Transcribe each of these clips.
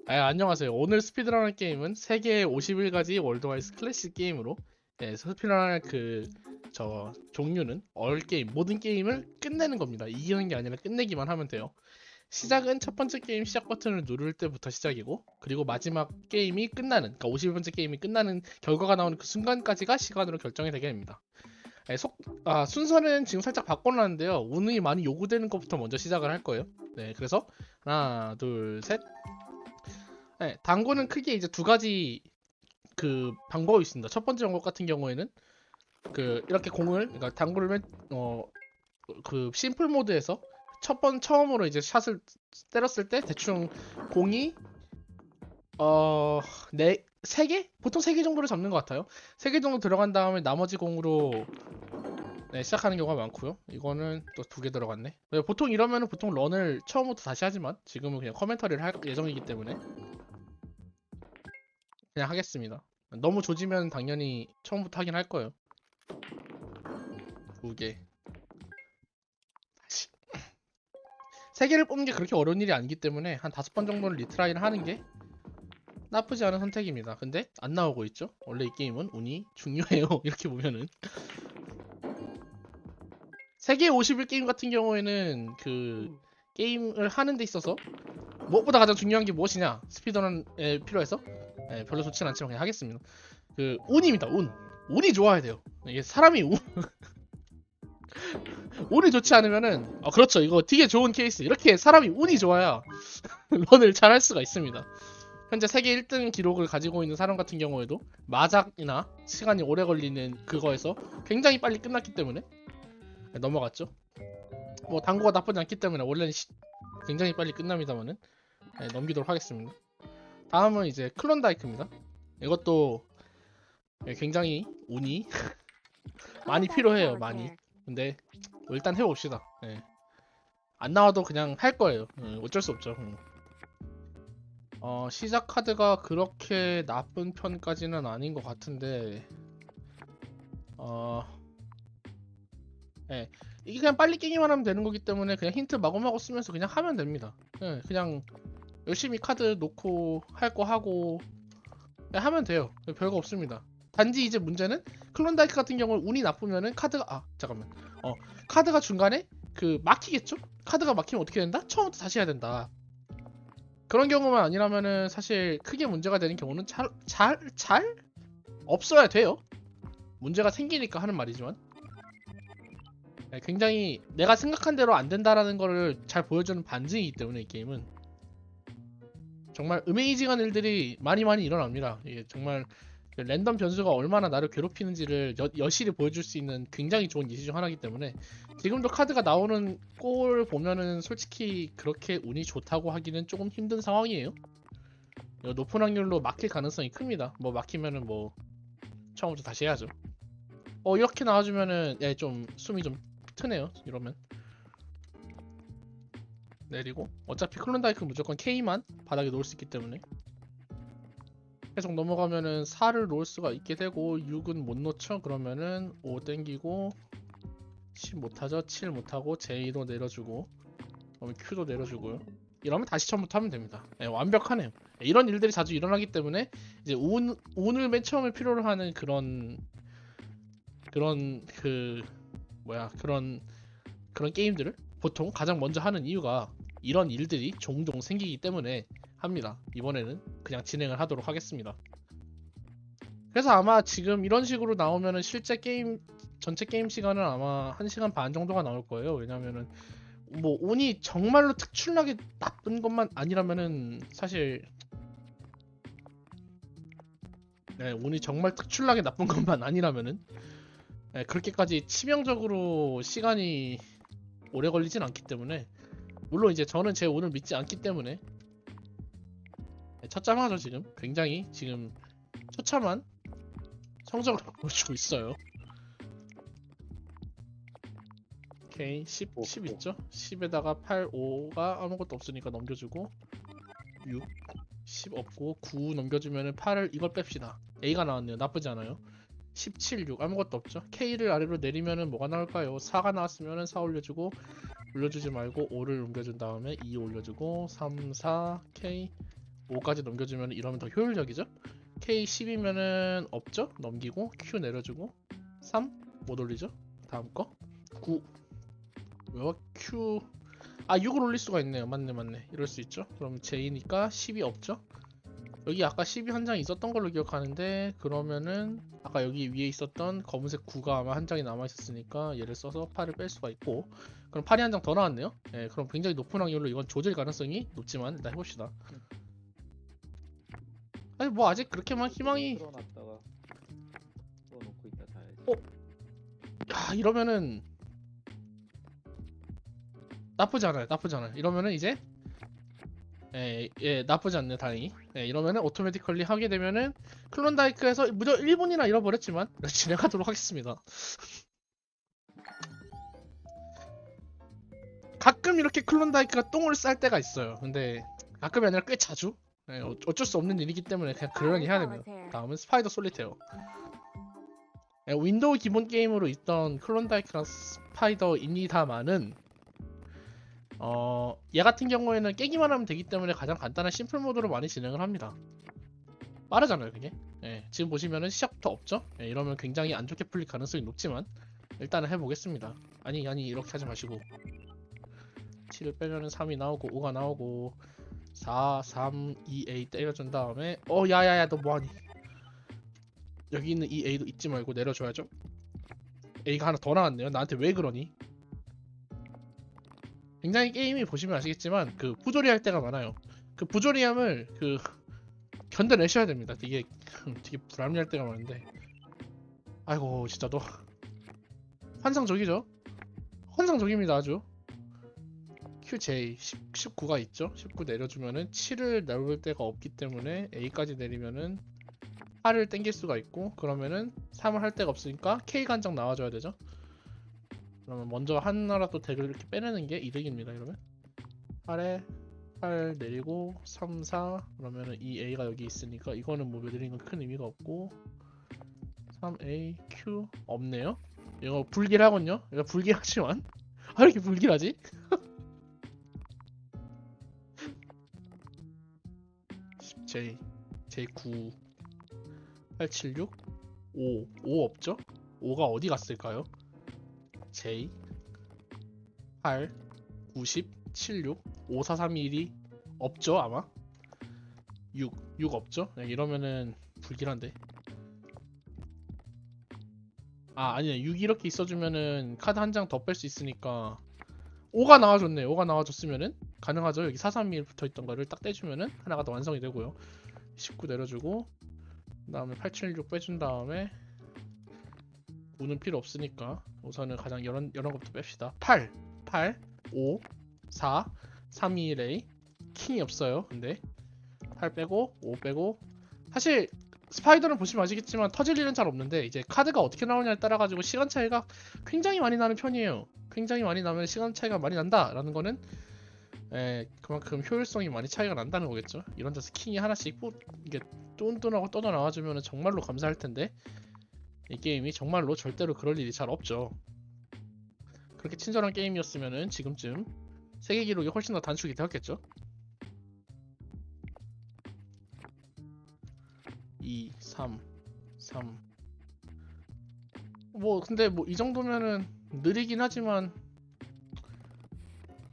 안녕하세요. 오늘 스피드런할 게임은 세계 51가지 월드와이스 클래식 게임으로 스피드런할 종류는 얼 게임, 모든 게임을 끝내는 겁니다. 이기는 게 아니라 끝내기만 하면 돼요. 시작은 첫 번째 게임 시작 버튼을 누를 때부터 시작이고, 그리고 마지막 게임이 끝나는, 그러니까 51번째 게임이 끝나는 결과가 나오는 그 순간까지가 시간으로 결정이 되게 됩니다. 순서는 지금 살짝 바꿔놨는데요. 운이 많이 요구되는 것부터 먼저 시작을 할 거예요. 네, 그래서 하나, 둘, 셋. 네, 당구는 크게 이제 두 가지 방법이 있습니다. 첫 번째 방법 같은 경우에는 이렇게 그러니까 당구를 심플 모드에서 처음으로 이제 샷을 때렸을 때 대충 공이 세 개? 보통 세 개 정도를 잡는 것 같아요. 세 개 정도 들어간 다음에 나머지 공으로 시작하는 경우가 많고요. 이거는 또 두 개 들어갔네. 보통 이러면은 보통 런을 처음부터 다시 하지만 지금은 그냥 커멘터리를 할 예정이기 때문에 그냥 하겠습니다. 너무 조지면 당연히 처음부터 하긴 할 거예요. 두 개. 다시. 세 개를 뽑는 게 그렇게 어려운 일이 아니기 때문에 한 5번 정도는 리트라이를 하는 게 나쁘지 않은 선택입니다. 근데 안 나오고 있죠? 원래 이 게임은 운이 중요해요. 이렇게 보면은. 세계 51 게임 같은 경우에는 게임을 하는 데 있어서 무엇보다 가장 중요한 게 무엇이냐? 스피드런에 필요해서 별로 좋진 않지만 그냥 하겠습니다. 운입니다. 운이 좋아야 돼요. 이게 사람이 운이 좋지 않으면은 그렇죠. 이거 되게 좋은 케이스. 이렇게 사람이 운이 좋아야 런을 잘 할 수가 있습니다. 현재 세계 1등 기록을 가지고 있는 사람 같은 경우에도 마작이나 시간이 오래 걸리는 그거에서 굉장히 빨리 끝났기 때문에 넘어갔죠. 뭐 당구가 나쁘지 않기 때문에 원래는 굉장히 빨리 끝납니다만은 넘기도록 하겠습니다. 다음은 이제 클론다이크입니다. 이것도 굉장히 운이 많이 필요해요. 많이. 근데 일단 해봅시다. 안 나와도 그냥 할 거예요. 어쩔 수 없죠. 시작 카드가 그렇게 나쁜 편까지는 아닌 것 같은데, 어, 예. 이게 그냥 빨리 깨기만 하면 되는 거기 때문에 그냥 힌트 마구마구 쓰면서 그냥 하면 됩니다. 그냥 열심히 카드 놓고 할 거 하고 하면 돼요. 별거 없습니다. 단지 이제 문제는 클론다이크 같은 경우는 운이 나쁘면은 잠깐만. 카드가 중간에 막히겠죠? 카드가 막히면 어떻게 된다? 처음부터 다시 해야 된다. 그런 경우만 아니라면은 사실 크게 문제가 되는 경우는 잘 없어야 돼요. 문제가 생기니까 하는 말이지만 굉장히 내가 생각한 대로 안 된다라는 거를 잘 보여주는 반증이기 때문에 이 게임은 정말 어메이징한 일들이 많이 일어납니다. 이게 정말 랜덤 변수가 얼마나 나를 괴롭히는지를 여실히 보여줄 수 있는 굉장히 좋은 예시 중 하나이기 때문에 지금도 카드가 나오는 꼴 보면은 솔직히 그렇게 운이 좋다고 하기는 조금 힘든 상황이에요. 높은 확률로 막힐 가능성이 큽니다. 뭐 막히면은 뭐 처음부터 다시 해야죠. 이렇게 나와주면은 좀 숨이 좀 트네요. 이러면 내리고 어차피 클론다이크 무조건 K만 바닥에 놓을 수 있기 때문에 계속 넘어가면은 4를 놓을 수가 있게 되고 6은 못 놓죠. 그러면은 5 땡기고 10 못하죠. 7 못하고 J도 내려주고 그러면 Q도 내려주고요. 이러면 다시 처음부터 하면 됩니다. 완벽하네요. 이런 일들이 자주 일어나기 때문에 이제 운을 맨 처음에 필요로 하는 그런 그런 게임들을 보통 가장 먼저 하는 이유가 이런 일들이 종종 생기기 때문에 합니다. 이번에는 그냥 진행을 하도록 하겠습니다. 그래서 아마 지금 이런 식으로 나오면은 실제 게임 전체 게임 시간은 아마 1시간 반 정도가 나올 거예요. 왜냐면은 뭐 운이 정말로 특출나게 나쁜 것만 아니라면은 사실 운이 정말 특출나게 나쁜 것만 아니라면은 그렇게까지 치명적으로 시간이 오래 걸리진 않기 때문에 물론 이제 저는 제 운을 믿지 않기 때문에 처참하죠. 지금 굉장히 지금 처참한 성적을 보여주고 있어요. 오케이 10 있죠? 10에다가 8, 5가 아무것도 없으니까 넘겨주고 6, 10 없고 9 넘겨주면은 8을 이걸 뺍시다. A가 나왔네요. 나쁘지 않아요. 17, 6 아무것도 없죠? K를 아래로 내리면은 뭐가 나올까요? 4가 나왔으면은 4 올려주고 올려주지 말고 5를 옮겨준 다음에 2 올려주고 3, 4, K 5까지 넘겨주면 이러면 더 효율적이죠. K 10이면은 없죠? 넘기고 Q 내려주고 3 못 올리죠? 다음 거 9 왜 Q 6을 올릴 수가 있네요. 맞네 이럴 수 있죠. 그럼 J니까 10이 없죠. 여기 아까 10이 한 장 있었던 걸로 기억하는데 그러면은 아까 여기 위에 있었던 검은색 9가 아마 한 장이 남아 있었으니까 얘를 써서 8을 뺄 수가 있고 그럼 8이 한 장 더 나왔네요. 예, 그럼 굉장히 높은 확률로 이건 조질 가능성이 높지만 일단 해봅시다. 아니 뭐 아직 그렇게만 희망이 틀어놨다가 또 놓고 있다 자야지. 이러면은 나쁘지 않아요. 이러면은 이제 나쁘지 않네 다행히. 이러면은 오토매티컬리 하게 되면은 클론다이크에서 무려 1분이나 잃어버렸지만 진행하도록 하겠습니다. 가끔 이렇게 클론다이크가 똥을 쌀 때가 있어요. 근데 가끔이 아니라 꽤 자주. 어쩔 수 없는 일이기 때문에 그냥 그러니 해야 됩니다. 다음은 스파이더 솔리테어. 윈도우 기본 게임으로 있던 클론다이크랑 스파이더입니다만은 얘 같은 경우에는 깨기만 하면 되기 때문에 가장 간단한 심플 모드로 많이 진행을 합니다. 빠르잖아요 그게. 지금 보시면은 시작부터 없죠. 이러면 굉장히 안 좋게 풀릴 가능성이 높지만 일단은 해보겠습니다. 아니 이렇게 하지 마시고 7을 빼면은 3이 나오고 5가 나오고 4, 3, 2A 때려준 다음에 야야야 너 뭐하니. 여기 있는 이 A도 잊지 말고 내려줘야죠. A가 하나 더 나왔네요. 나한테 왜 그러니. 굉장히 게임이 보시면 아시겠지만 그 부조리 할 때가 많아요. 그 부조리함을 견뎌내셔야 됩니다. 되게 불합리할 때가 많은데 아이고 진짜 너 환상적이죠? 환상적입니다 아주. QJ 19가 있죠? 19 내려주면은 7을 내릴 데가 없기 때문에 A까지 내리면은 8을 땡길 수가 있고 그러면은 3을 할 데가 없으니까 K가 한 장 나와줘야 되죠? 그러면 먼저 하나라도 덱을 이렇게 빼내는 게 이득입니다. 이러면 8에 8 내리고 3, 4 그러면은 이 A가 여기 있으니까 이거는 뭐 내리는 건 큰 의미가 없고 3A Q 없네요. 이거 불길하군요. 이거 불길하지만 왜 이렇게 불길하지? J9 876 5 없죠? 5가 어디 갔을까요? J 8 90 76 54321이 없죠 아마. 6 없죠? 이러면은 불길한데. 아니네 6 이렇게 있어주면은 카드 한 장 더 뺄 수 있으니까 5가 나와줬네. 5가 나와줬으면은 가능하죠. 여기 431 붙어있던 거를 딱 떼주면은 하나가 더 완성이 되고요. 19 내려주고 그 다음에 876 빼준 다음에 5는 필요 없으니까 우선은 가장 이런 것부터 뺍시다. 8 5 4 3 2 1A 킹이 없어요. 근데 8 빼고 5 빼고 사실 스파이더는 보시면 아시겠지만 터질 일은 잘 없는데 이제 카드가 어떻게 나오냐에 따라 가지고 시간 차이가 굉장히 많이 나는 편이에요. 굉장히 많이 나면 시간 차이가 많이 난다라는 거는 그만큼 효율성이 많이 차이가 난다는 거겠죠. 이런 데서 킹이 하나씩 이게 뚠뚠하고 떠져 나와주면 정말로 감사할 텐데 이 게임이 정말로 절대로 그럴 일이 잘 없죠. 그렇게 친절한 게임이었으면은 지금쯤 세계 기록이 훨씬 더 단축이 되었겠죠. 2, 3, 3. 뭐 근데 뭐 이 정도면은 느리긴 하지만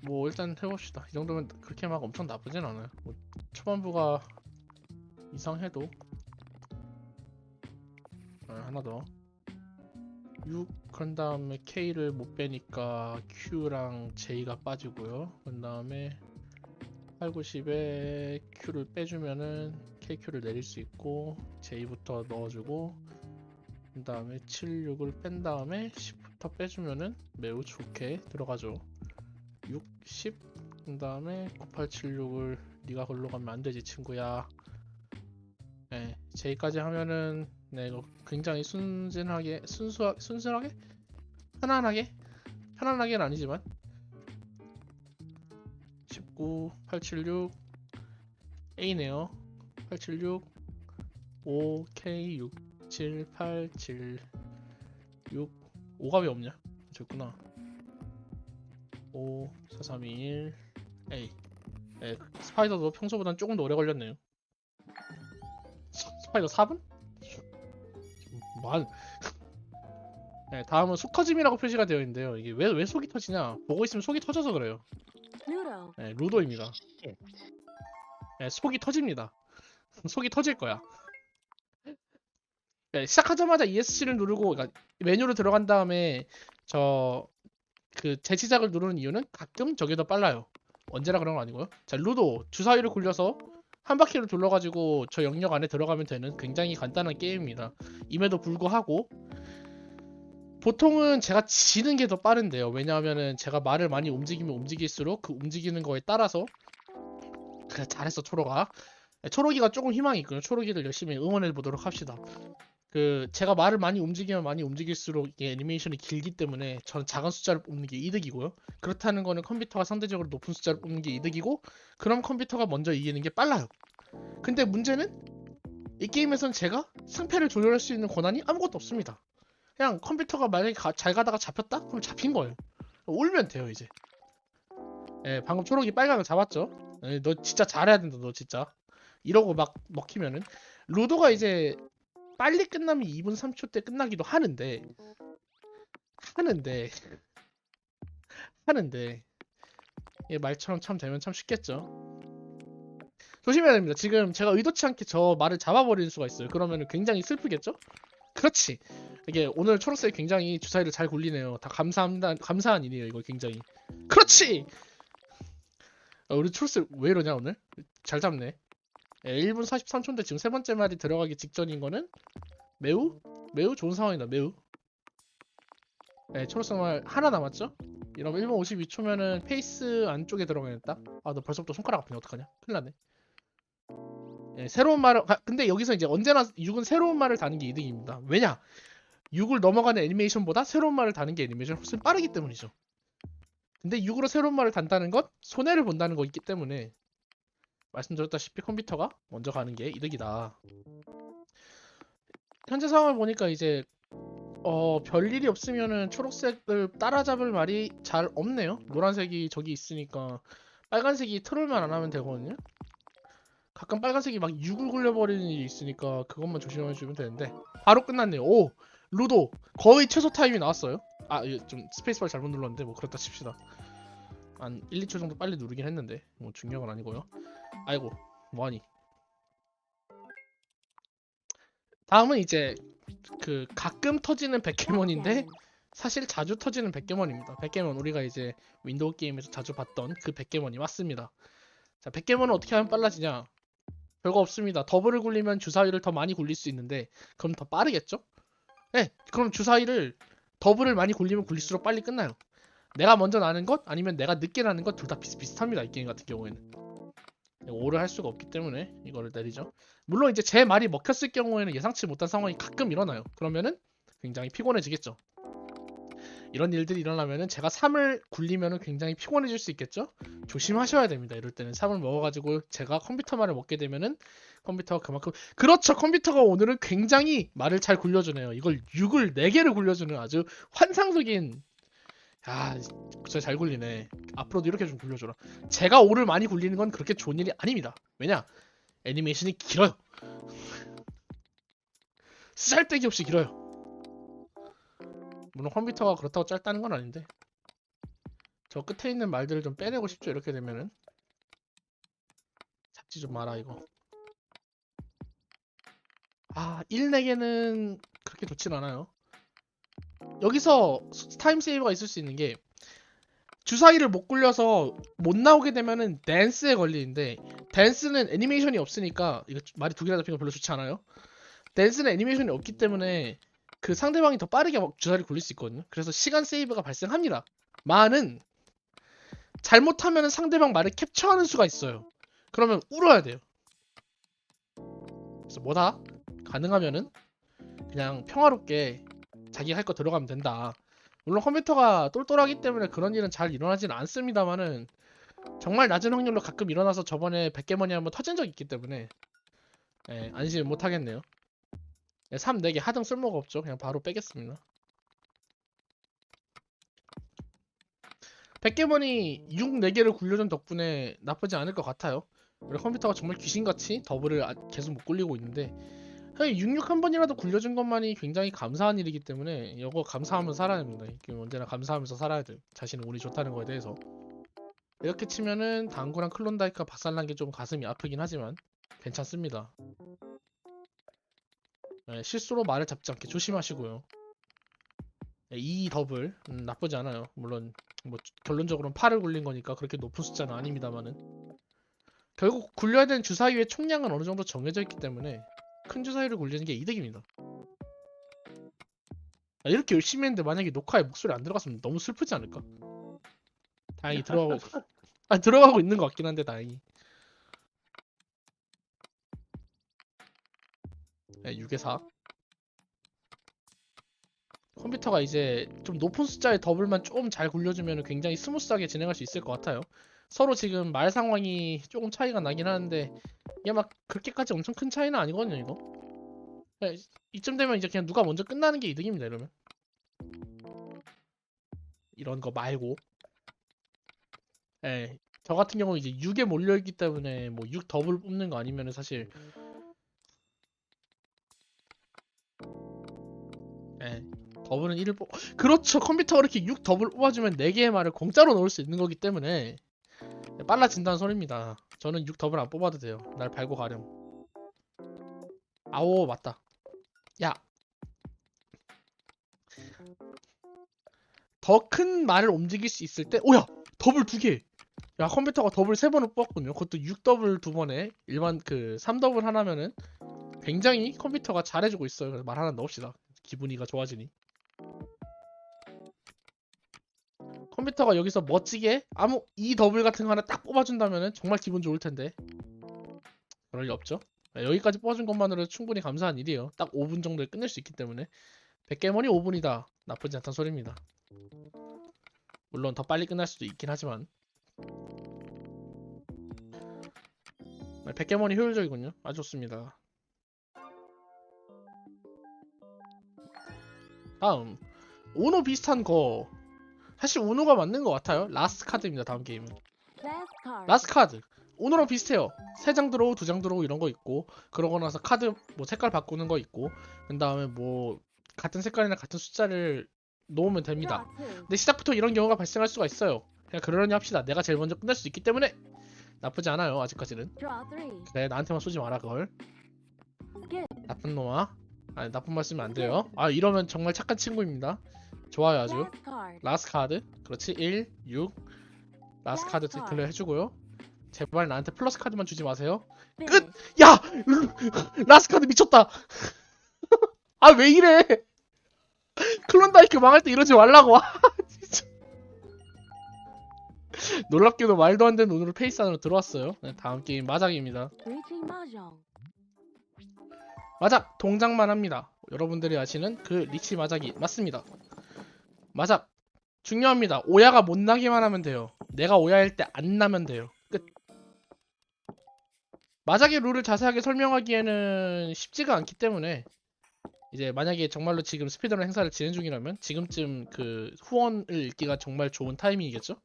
뭐 일단 해봅시다. 이 정도면 그렇게 막 엄청 나쁘진 않아요. 뭐 초반부가 이상해도 하나 더 6 그런 다음에 K를 못 빼니까 Q랑 J가 빠지고요. 그런 다음에 8, 90에 Q를 빼주면은 KQ를 내릴 수 있고 J부터 넣어주고 그 다음에 7, 6을 뺀 다음에 10부터 빼주면은 매우 좋게 들어가죠. 6, 10 그 다음에 9876을 네가 걸로 가면 안되지 친구야. J까지 하면은 이거 굉장히 순진하게 순수하게 편안하게는 아니지만 19 876 A네요. 876 5 K 6 7 8 7 6 5가 왜 없냐? 저구나. 5 4 3 2 1 A 예, 스파이더도 평소보단 조금 더 오래 걸렸네요. 스파이더 4분? 만. 네, 다음은 속 터짐이라고 표시가 되어 있는데요. 이게 왜 속이 터지냐? 보고 있으면 속이 터져서 그래요. Noodle. 네, 루도입니다. 네, 속이 터집니다. 속이 터질 거야. 네, 시작하자마자 ESC를 누르고, 그러니까 메뉴로 들어간 다음에 저 그 재시작을 누르는 이유는 가끔 저게 더 빨라요. 언제나 그런 건 아니고요. 자, 루도 주사위를 굴려서 한 바퀴를 둘러가지고 저 영역 안에 들어가면 되는 굉장히 간단한 게임입니다. 임에도 불구하고 보통은 제가 지는 게 더 빠른데요. 왜냐하면은 제가 말을 많이 움직이면 움직일수록 그 움직이는 거에 따라서 그래 잘했어 초록아. 네, 초록이가 조금 희망이 있고요. 초록이를 열심히 응원해 보도록 합시다. 그 제가 말을 많이 움직이면 많이 움직일수록 이게 애니메이션이 길기 때문에 저는 작은 숫자를 뽑는 게 이득이고요. 그렇다는 거는 컴퓨터가 상대적으로 높은 숫자를 뽑는 게 이득이고 그럼 컴퓨터가 먼저 이기는 게 빨라요. 근데 문제는 이 게임에선 제가 승패를 조절할 수 있는 권한이 아무것도 없습니다. 그냥 컴퓨터가 만약에 잘 가다가 잡혔다? 그럼 잡힌 거예요. 울면 돼요 이제. 예, 방금 초록이 빨강을 잡았죠. 예, 너 진짜 잘해야 된다 너 진짜. 이러고 막 먹히면은 루도가 이제 빨리 끝나면 2분 3초 때 끝나기도 하는데 하는데 하는데 이 말처럼 참 되면 참 쉽겠죠. 조심해야 됩니다. 지금 제가 의도치 않게 저 말을 잡아버릴 수가 있어요. 그러면 굉장히 슬프겠죠? 그렇지. 이게 오늘 초록색이 굉장히 주사위를 잘 굴리네요. 다 감사합니다. 감사한 일이에요. 이거 굉장히. 그렇지. 우리 초록색 왜 이러냐 오늘? 잘 잡네. 예, 1분 43초인데 지금 세 번째 말이 들어가기 직전인 거는 매우 좋은 상황이다. 매우. 네, 초록색 말 하나 남았죠? 이러면 1분 52초면은 페이스 안쪽에 들어가겠다. 아, 너 벌써부터 손가락 아프네. 어떡하냐? 큰일 났네. 예, 새로운 말을 근데 여기서 이제 언제나 6은 새로운 말을 다는 게 이득입니다. 왜냐? 6을 넘어가는 애니메이션보다 새로운 말을 다는 게 애니메이션 훨씬 빠르기 때문이죠. 근데 6으로 새로운 말을 단다는 건 손해를 본다는 거 있기 때문에 말씀드렸다시피 컴퓨터가 먼저 가는 게 이득이다. 현재 상황을 보니까 이제 별일이 없으면은 초록색을 따라잡을 말이 잘 없네요. 노란색이 저기 있으니까 빨간색이 트롤만 안 하면 되거든요. 가끔 빨간색이 막 6을 굴려버리는 일이 있으니까 그것만 조심해주면 되는데 바로 끝났네요. 오! 루도! 거의 최소 타임이 나왔어요. 아, 좀 스페이스바 잘못 눌렀는데 뭐 그렇다 칩시다. 한 1, 2초 정도 빨리 누르긴 했는데 뭐 중요한 건 아니고요. 아이고, 뭐하니. 다음은 이제 그 가끔 터지는 백개몬인데 사실 자주 터지는 백개몬입니다. 백개몬 우리가 이제 윈도우 게임에서 자주 봤던 그 백개몬이 맞습니다. 자, 백개몬은 어떻게 하면 빨라지냐? 별거 없습니다. 더블을 굴리면 주사위를 더 많이 굴릴 수 있는데 그럼 더 빠르겠죠? 네, 그럼 주사위를 더블을 많이 굴리면 굴릴수록 빨리 끝나요. 내가 먼저 나는 것 아니면 내가 늦게 나는 것 둘 다 비슷비슷합니다. 이 게임 같은 경우에는. 오를 할 수가 없기 때문에 이거를 내리죠. 물론 이제 제 말이 먹혔을 경우에는 예상치 못한 상황이 가끔 일어나요. 그러면은 굉장히 피곤해지겠죠. 이런 일들이 일어나면은 제가 3을 굴리면은 굉장히 피곤해질 수 있겠죠. 조심하셔야 됩니다. 이럴 때는 3을 먹어가지고 제가 컴퓨터 말을 먹게 되면은 컴퓨터가 그만큼 그렇죠. 컴퓨터가 오늘은 굉장히 말을 잘 굴려주네요. 이걸 6을 4개를 굴려주는 아주 환상적인 야, 진짜 잘 굴리네. 앞으로도 이렇게 좀 굴려줘라. 제가 5를 많이 굴리는 건 그렇게 좋은 일이 아닙니다. 왜냐? 애니메이션이 길어요. 쓰잘데기 없이 길어요. 물론 컴퓨터가 그렇다고 짧다는 건 아닌데 저 끝에 있는 말들을 좀 빼내고 싶죠. 이렇게 되면은 잡지 좀 마라 이거. 아, 1 4개는 그렇게 좋진 않아요. 여기서 타임 세이버가 있을 수 있는 게 주사위를 못 굴려서 못 나오게 되면은 댄스에 걸리는데 댄스는 애니메이션이 없으니까 이거 말이 두 개나 잡힌 거 별로 좋지 않아요. 댄스는 애니메이션이 없기 때문에 그 상대방이 더 빠르게 주사위를 굴릴 수 있거든요. 그래서 시간 세이브가 발생합니다. 만은 잘못하면 상대방 말을 캡처하는 수가 있어요. 그러면 울어야 돼요. 그래서 뭐다? 가능하면은 그냥 평화롭게 자기 할 거 들어가면 된다. 물론 컴퓨터가 똘똘하기 때문에 그런 일은 잘 일어나지는 않습니다만은 정말 낮은 확률로 가끔 일어나서 저번에 100개머니 한번 터진 적이 있기 때문에 안심 못 하겠네요. 3, 4개 하등 쓸모가 없죠. 그냥 바로 빼겠습니다. 백개머니 6, 4개를 굴려준 덕분에 나쁘지 않을 것 같아요. 우리 컴퓨터가 정말 귀신같이 더블을 계속 못 굴리고 있는데 66 한 번이라도 굴려준 것만이 굉장히 감사한 일이기 때문에 이거 감사하면서 살아야 됩니다. 이게 언제나 감사하면서 살아야 돼요. 자신은 운이 좋다는 거에 대해서. 이렇게 치면은 당구랑 클론다이크가 박살난 게 좀 가슴이 아프긴 하지만 괜찮습니다. 네, 실수로 말을 잡지 않게 조심하시고요. 네, 이 더블 나쁘지 않아요. 물론 뭐 결론적으로는 8을 굴린 거니까 그렇게 높은 숫자는 아닙니다만은 결국 굴려야 되는 주사위의 총량은 어느 정도 정해져 있기 때문에 큰 주사위를 굴리는 게 이득입니다. 이렇게 열심히 했는데 만약에 녹화에 목소리 안 들어갔으면 너무 슬프지 않을까? 다행히 들어가고 들어가고 있는 것 같긴 한데 다행히. 네, 6에 4. 컴퓨터가 이제 좀 높은 숫자의 더블만 좀 잘 굴려주면 굉장히 스무스하게 진행할 수 있을 것 같아요. 서로 지금 말 상황이 조금 차이가 나긴 하는데 이게 막 그렇게까지 엄청 큰 차이는 아니거든요 이거. 네, 이쯤 되면 이제 그냥 누가 먼저 끝나는 게 이득입니다 이러면. 이런 거 말고. 예, 저 같은 경우 이제 6에 몰려있기 때문에 뭐 6 더블 뽑는 거 아니면은 사실 예, 더블은 1을 뽑 그렇죠. 컴퓨터가 이렇게 6 더블 뽑아주면 4개의 말을 공짜로 넣을 수 있는 거기 때문에 빨라진다는 소리입니다. 저는 6 더블 안 뽑아도 돼요. 날 밟고 가렴. 아오 맞다. 야, 더 큰 말을 움직일 수 있을 때 오야 더블 2개. 야 컴퓨터가 더블 3번을 뽑았군요. 그것도 6 더블 2번에 일반 그 3 더블 하나면은 굉장히 컴퓨터가 잘해주고 있어요. 그래서 말 하나 넣읍시다. 기분이가 좋아지니. 컴퓨터가 여기서 멋지게 아무 이 더블 같은 거 하나 딱 뽑아준다면은 정말 기분 좋을 텐데 그럴 리 없죠. 네, 여기까지 뽑아준 것만으로도 충분히 감사한 일이에요. 딱 5분 정도에 끝낼 수 있기 때문에 100개머니 5분이다. 나쁘지 않다는 소리입니다. 물론 더 빨리 끝날 수도 있긴 하지만 100개머니 효율적이군요. 아주 좋습니다. 다음 우노 비슷한 거 사실 우노가 맞는 것 같아요. 라스트 카드입니다. 다음 게임은 라스트 카드 우노랑 비슷해요. 3장 들어오고 2장 들어오고 이런 거 있고 그러고 나서 카드 뭐 색깔 바꾸는 거 있고 그 다음에 뭐 같은 색깔이나 같은 숫자를 놓으면 됩니다. 근데 시작부터 이런 경우가 발생할 수가 있어요. 그냥 그러려니 합시다. 내가 제일 먼저 끝낼 수 있기 때문에 나쁘지 않아요. 아직까지는. 그래 나한테만 쏘지 마라 그걸. 나쁜 놈아. 아니 나쁜 말 쓰면 안 돼요. 아 이러면 정말 착한 친구입니다. 좋아요 아주. 라스트 카드 그렇지 1, 6 라스트 카드 디클레어 해주고요. 제발 나한테 플러스 카드만 주지 마세요. 끝! 야! 라스트 카드 미쳤다. 아 왜 이래? 클론다이크 망할 때 이러지 말라고. 진짜. 놀랍게도 말도 안 되는 눈으로 페이스 안으로 들어왔어요. 네, 다음 게임 마작입니다. 마작 동작만 합니다. 여러분들이 아시는 그 리치 마작이 맞습니다. 마작 중요합니다. 오야가 못 나기만 하면 돼요. 내가 오야할 때 안 나면 돼요. 끝. 마작의 룰을 자세하게 설명하기에는 쉽지가 않기 때문에 이제 만약에 정말로 지금 스피드런 행사를 진행 중이라면 지금쯤 그 후원을 읽기가 정말 좋은 타이밍이겠죠?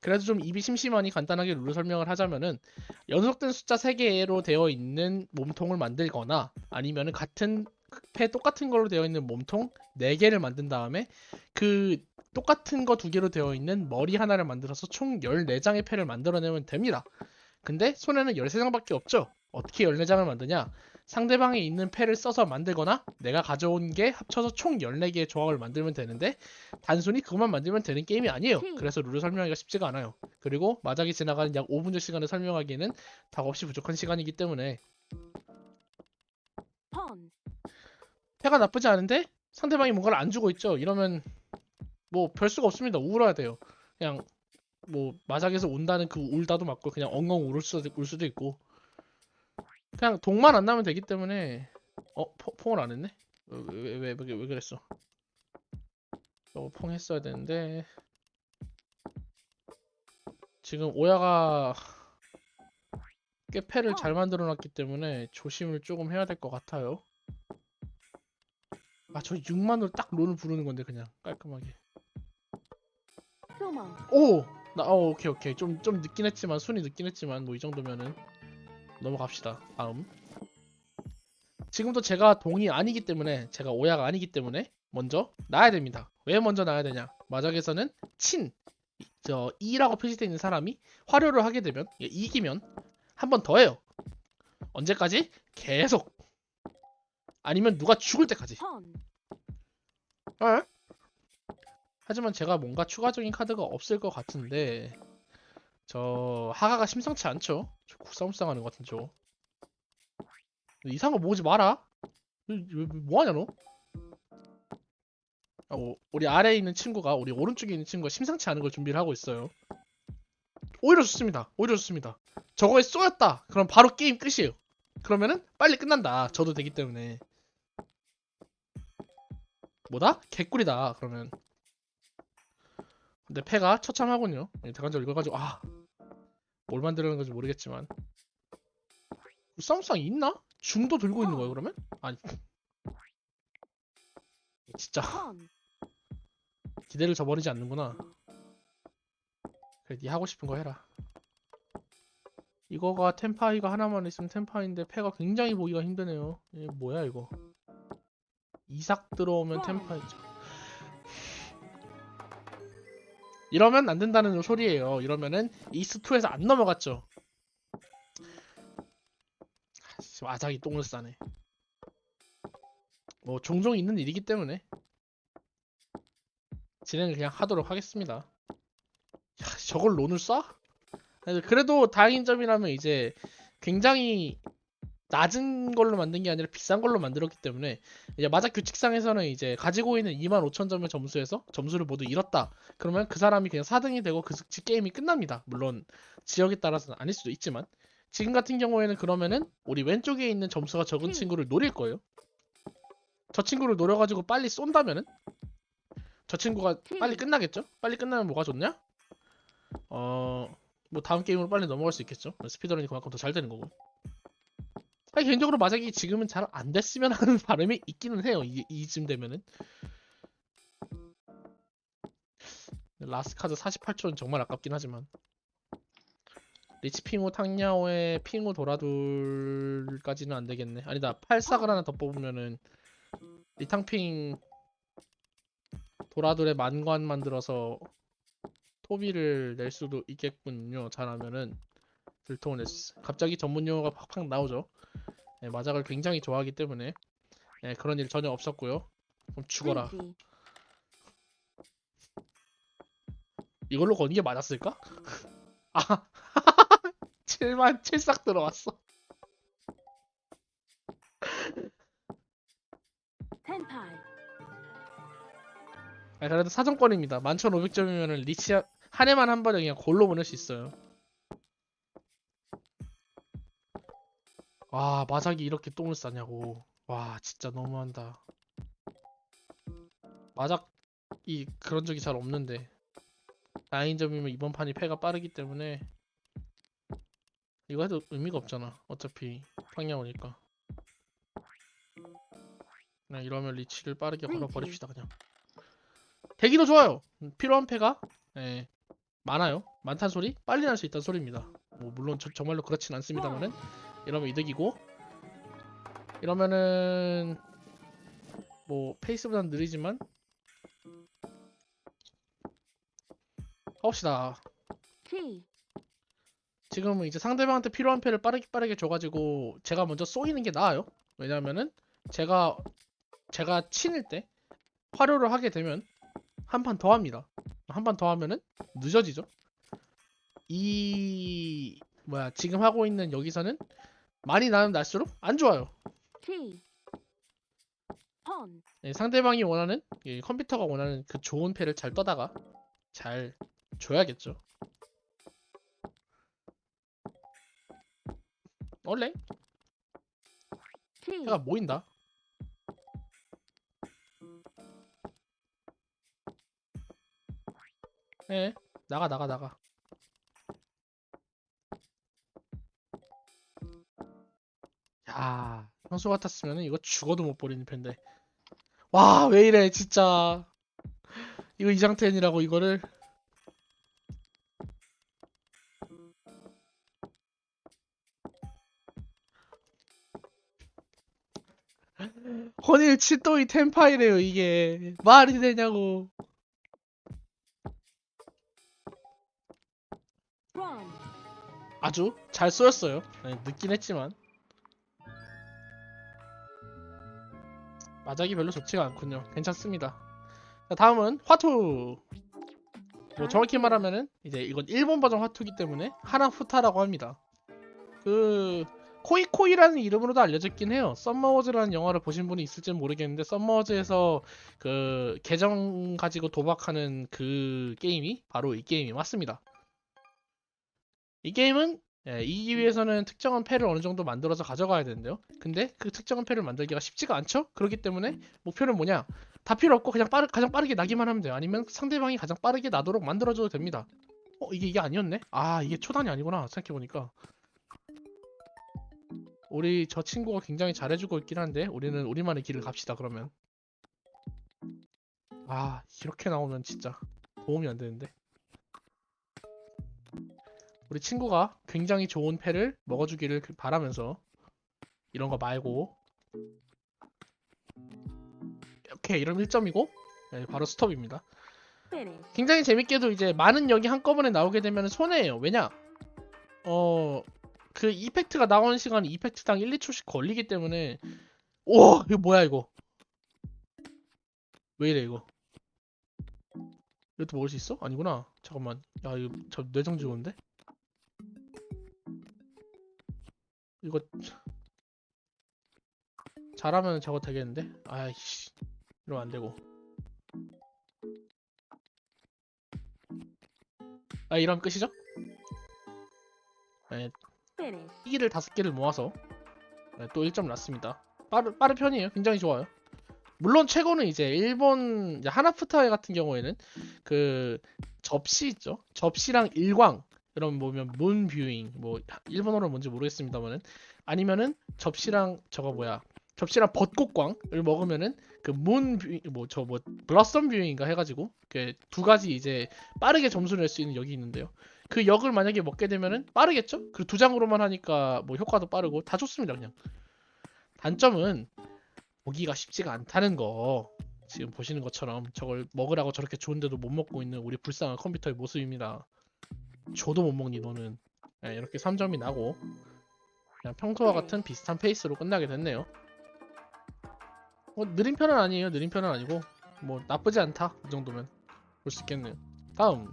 그래도 좀 입이 심심하니 간단하게 룰을 설명을 하자면은 연속된 숫자 3개로 되어 있는 몸통을 만들거나 아니면은 같은 패 똑같은 걸로 되어 있는 몸통 4개를 만든 다음에 그 똑같은 거 2개로 되어 있는 머리 하나를 만들어서 총 14장의 패를 만들어내면 됩니다. 근데 손에는 13장밖에 없죠. 어떻게 14장을 만드냐? 상대방에 있는 패를 써서 만들거나 내가 가져온 게 합쳐서 총 14개의 조합을 만들면 되는데 단순히 그것만 만들면 되는 게임이 아니에요. 그래서 룰을 설명하기가 쉽지가 않아요. 그리고 마작이 지나가는 약 5분의 시간을 설명하기에는 답없이 부족한 시간이기 때문에 패가 나쁘지 않은데 상대방이 뭔가를 안 주고 있죠. 이러면 뭐 별 수가 없습니다. 우울해야 돼요. 그냥 뭐 마작에서 운다는 그 울다도 맞고 그냥 엉엉 울 수도 있고 그냥 독만 안 나면 되기 때문에 퐁을 안 했네? 왜 그랬어? 저거 퐁 했어야 되는데 지금 오야가 꽤 패를 잘 만들어 놨기 때문에 조심을 조금 해야 될 것 같아요. 아, 저 6만으로 딱 론을 부르는 건데 그냥 깔끔하게. 소망. 오! 오케이 오케이. 좀 늦긴 했지만 순위 늦긴 했지만 뭐 이 정도면은 넘어갑시다. 다음. 지금도 제가 동이 아니기 때문에 제가 오야가 아니기 때문에 먼저 나야 됩니다. 왜 먼저 나야 되냐? 마작에서는 저 2라고 표시되어 있는 사람이 활효를 하게 되면 이기면 한 번 더 해요. 언제까지? 계속. 아니면 누가 죽을 때까지. 펀. 어? 하지만 제가 뭔가 추가적인 카드가 없을 것 같은데 저 하가가 심상치 않죠? 저 국사무쌍 하는 것 같은 저. 이상한 거 모으지 마라. 뭐하냐 너? 우리 아래에 있는 친구가 우리 오른쪽에 있는 친구가 심상치 않은 걸 준비를 하고 있어요. 오히려 좋습니다. 오히려 좋습니다. 저거에 쏘였다. 그럼 바로 게임 끝이에요. 그러면은 빨리 끝난다. 저도 되기 때문에. 뭐다? 개꿀이다. 그러면. 근데 패가 처참하군요. 대관절 이거 가지고 뭘 만들려는 건지 모르겠지만. 쌍쌍 있나? 중도 들고 있는 거예요 그러면? 아니 진짜 펀. 기대를 저버리지 않는구나. 그래 니 하고 싶은 거 해라. 이거가 템파이가 하나만 있으면 템파인데 패가 굉장히 보기가 힘드네요. 뭐야 이거. 이삭 들어오면 템파이죠. 이러면 안 된다는 소리예요. 이러면은 이스2에서 안 넘어갔죠. 아작이 똥을 싸네. 뭐 종종 있는 일이기 때문에 진행을 그냥 하도록 하겠습니다. 야, 저걸 론을 쏴? 그래도 다행인 점이라면 이제 굉장히 낮은 걸로 만든 게 아니라 비싼 걸로 만들었기 때문에 이제 마작 규칙상에서는 이제 가지고 있는 25,000점의 점수에서 점수를 모두 잃었다. 그러면 그 사람이 그냥 4등이 되고 그 게임이 끝납니다. 물론 지역에 따라서는 아닐 수도 있지만 지금 같은 경우에는 그러면은 우리 왼쪽에 있는 점수가 적은 친구를 노릴 거예요. 저 친구를 노려가지고 빨리 쏜다면은 저 친구가 빨리 끝나겠죠? 빨리 끝나면 뭐가 좋냐? 뭐 다음 게임으로 빨리 넘어갈 수 있겠죠? 스피드런이 그만큼 더 잘 되는 거고. 아니, 개인적으로 마작이 지금은 잘 안 됐으면 하는 바람이 있기는 해요. 이쯤 되면은. 라스트 카드 48초는 정말 아깝긴 하지만. 리치 핑호 탕야오의 핑호 도라둘까지는 안 되겠네. 아니다. 팔삭을 하나 더 뽑으면은 리탕핑 도라둘의 만관 만들어서 토비를 낼 수도 있겠군요. 잘하면은 들통을 갑자기 전문 용어가 팍팍 나오죠. 네, 마작을 굉장히 좋아하기 때문에 네, 그런 일 전혀 없었고요. 그럼 죽어라. 브리지. 이걸로 거는 게 맞았을까? 아 7만 7싹 들어왔어. 텐파이. 그래도 사정권입니다. 11,500점이면은 리치 한 해만 한 번에 그냥 골로 보낼 수 있어요. 와 마작이 이렇게 똥을 싸냐고. 와 진짜 너무한다. 마작이 그런 적이 잘 없는데 9점이면 이번 판이 패가 빠르기 때문에 이거 해도 의미가 없잖아. 어차피 팡냐오니까. 그냥 이러면 리치를 빠르게 걸어버립시다 그냥. 대기도 좋아요. 필요한 패가 많아요. 많단 소리 빨리 날 수 있다는 소리입니다. 뭐 물론 정말로 그렇진 않습니다만은 이러면 이득이고 이러면은 뭐 페이스보다는 느리지만 가봅시다. 키. 지금은 이제 상대방한테 필요한 패를 빠르게 줘가지고 제가 먼저 쏘이는 게 나아요. 왜냐면은 제가 친일 때 활용을 하게 되면 한 판 더 합니다. 한 판 더 하면은 늦어지죠. 지금 하고 있는 여기서는 많이 나면 날수록 안 좋아요. 키. 펀. 상대방이 원하는 컴퓨터가 원하는 그 좋은 패를 잘 떠다가 잘 줘야겠죠. 원래 키. 패가 모인다. 나가. 야, 평소 같았으면 이거 죽어도 못 버리는 팬데. 와, 왜 이래, 진짜. 이거 이장텐이라고, 이거를. 혼일 치또이 템파이래요, 이게. 말이 되냐고. Run. 아주 잘 쏘였어요. 네, 늦긴 했지만. 마작이 별로 좋지가 않군요. 괜찮습니다. 자, 다음은 화투. 뭐 정확히 말하면은 이제 이건 일본 버전 화투기 때문에 하나후타라고 합니다. 그 코이코이라는 이름으로도 알려졌긴 해요. 썸머워즈라는 영화를 보신 분이 있을지는 모르겠는데 썸머워즈에서 그 계정 가지고 도박하는 그 게임이 바로 이 게임이 맞습니다. 이 게임은 이기기 위해서는 특정한 패를 어느 정도 만들어서 가져가야 되는데요. 근데 그 특정한 패를 만들기가 쉽지가 않죠. 그렇기 때문에 목표는 뭐냐? 다 필요 없고 그냥 가장 빠르게 나기만 하면 돼요. 아니면 상대방이 가장 빠르게 나도록 만들어줘도 됩니다. 이게 아니었네? 아, 이게 초단이 아니구나. 생각해보니까. 우리 저 친구가 굉장히 잘해주고 있긴 한데 우리는 우리만의 길을 갑시다. 그러면 아, 이렇게 나오면 진짜 도움이 안 되는데. 우리 친구가 굉장히 좋은 패를 먹어주기를 바라면서 이런 거 말고 오케이, 이러면 1점이고 바로 스톱입니다. Finish. 굉장히 재밌게도 이제 많은 역이 한꺼번에 나오게 되면 손해예요. 왜냐? 그 이펙트가 나오는 시간이 이펙트당 1, 2초씩 걸리기 때문에. 우와, 이거 뭐야 이거? 왜 이래 이거? 이것도 먹을 수 있어? 아니구나. 잠깐만. 야, 이거 저 뇌정지원데? 이거 잘하면 저거 되겠는데? 아이씨, 이러면 안 되고. 아, 이러면 끝이죠? 네, Finish. 이기를 5개를 모아서 또 1점 났습니다. 빠른 편이에요. 굉장히 좋아요. 물론 최고는 이제 일본 이제 하나푸타에 같은 경우에는 그 접시 있죠. 접시랑 일광, 그럼 뭐면 문 뷰잉, 뭐 일본어로 뭔지 모르겠습니다만은, 아니면은 접시랑 저거 뭐야, 접시랑 벚꽃광을 먹으면은 그 문 뷰잉, 뭐 블러썸 뷰잉인가 해가지고 그 두 가지 이제 빠르게 점수를 낼 수 있는 역이 있는데요. 그 역을 만약에 먹게 되면은 빠르겠죠? 그리고 두 장으로만 하니까 뭐 효과도 빠르고 다 좋습니다. 그냥 단점은 보기가 쉽지가 않다는 거. 지금 보시는 것처럼 저걸 먹으라고 저렇게 좋은데도 못 먹고 있는 우리 불쌍한 컴퓨터의 모습입니다. 저도 못 먹니 너는. 이렇게 3점이 나고 그냥 평소와 같은 비슷한 페이스로 끝나게 됐네요. 느린 편은 아니에요. 느린 편은 아니고 뭐 나쁘지 않다, 이 정도면 볼 수 있겠네요. 다음,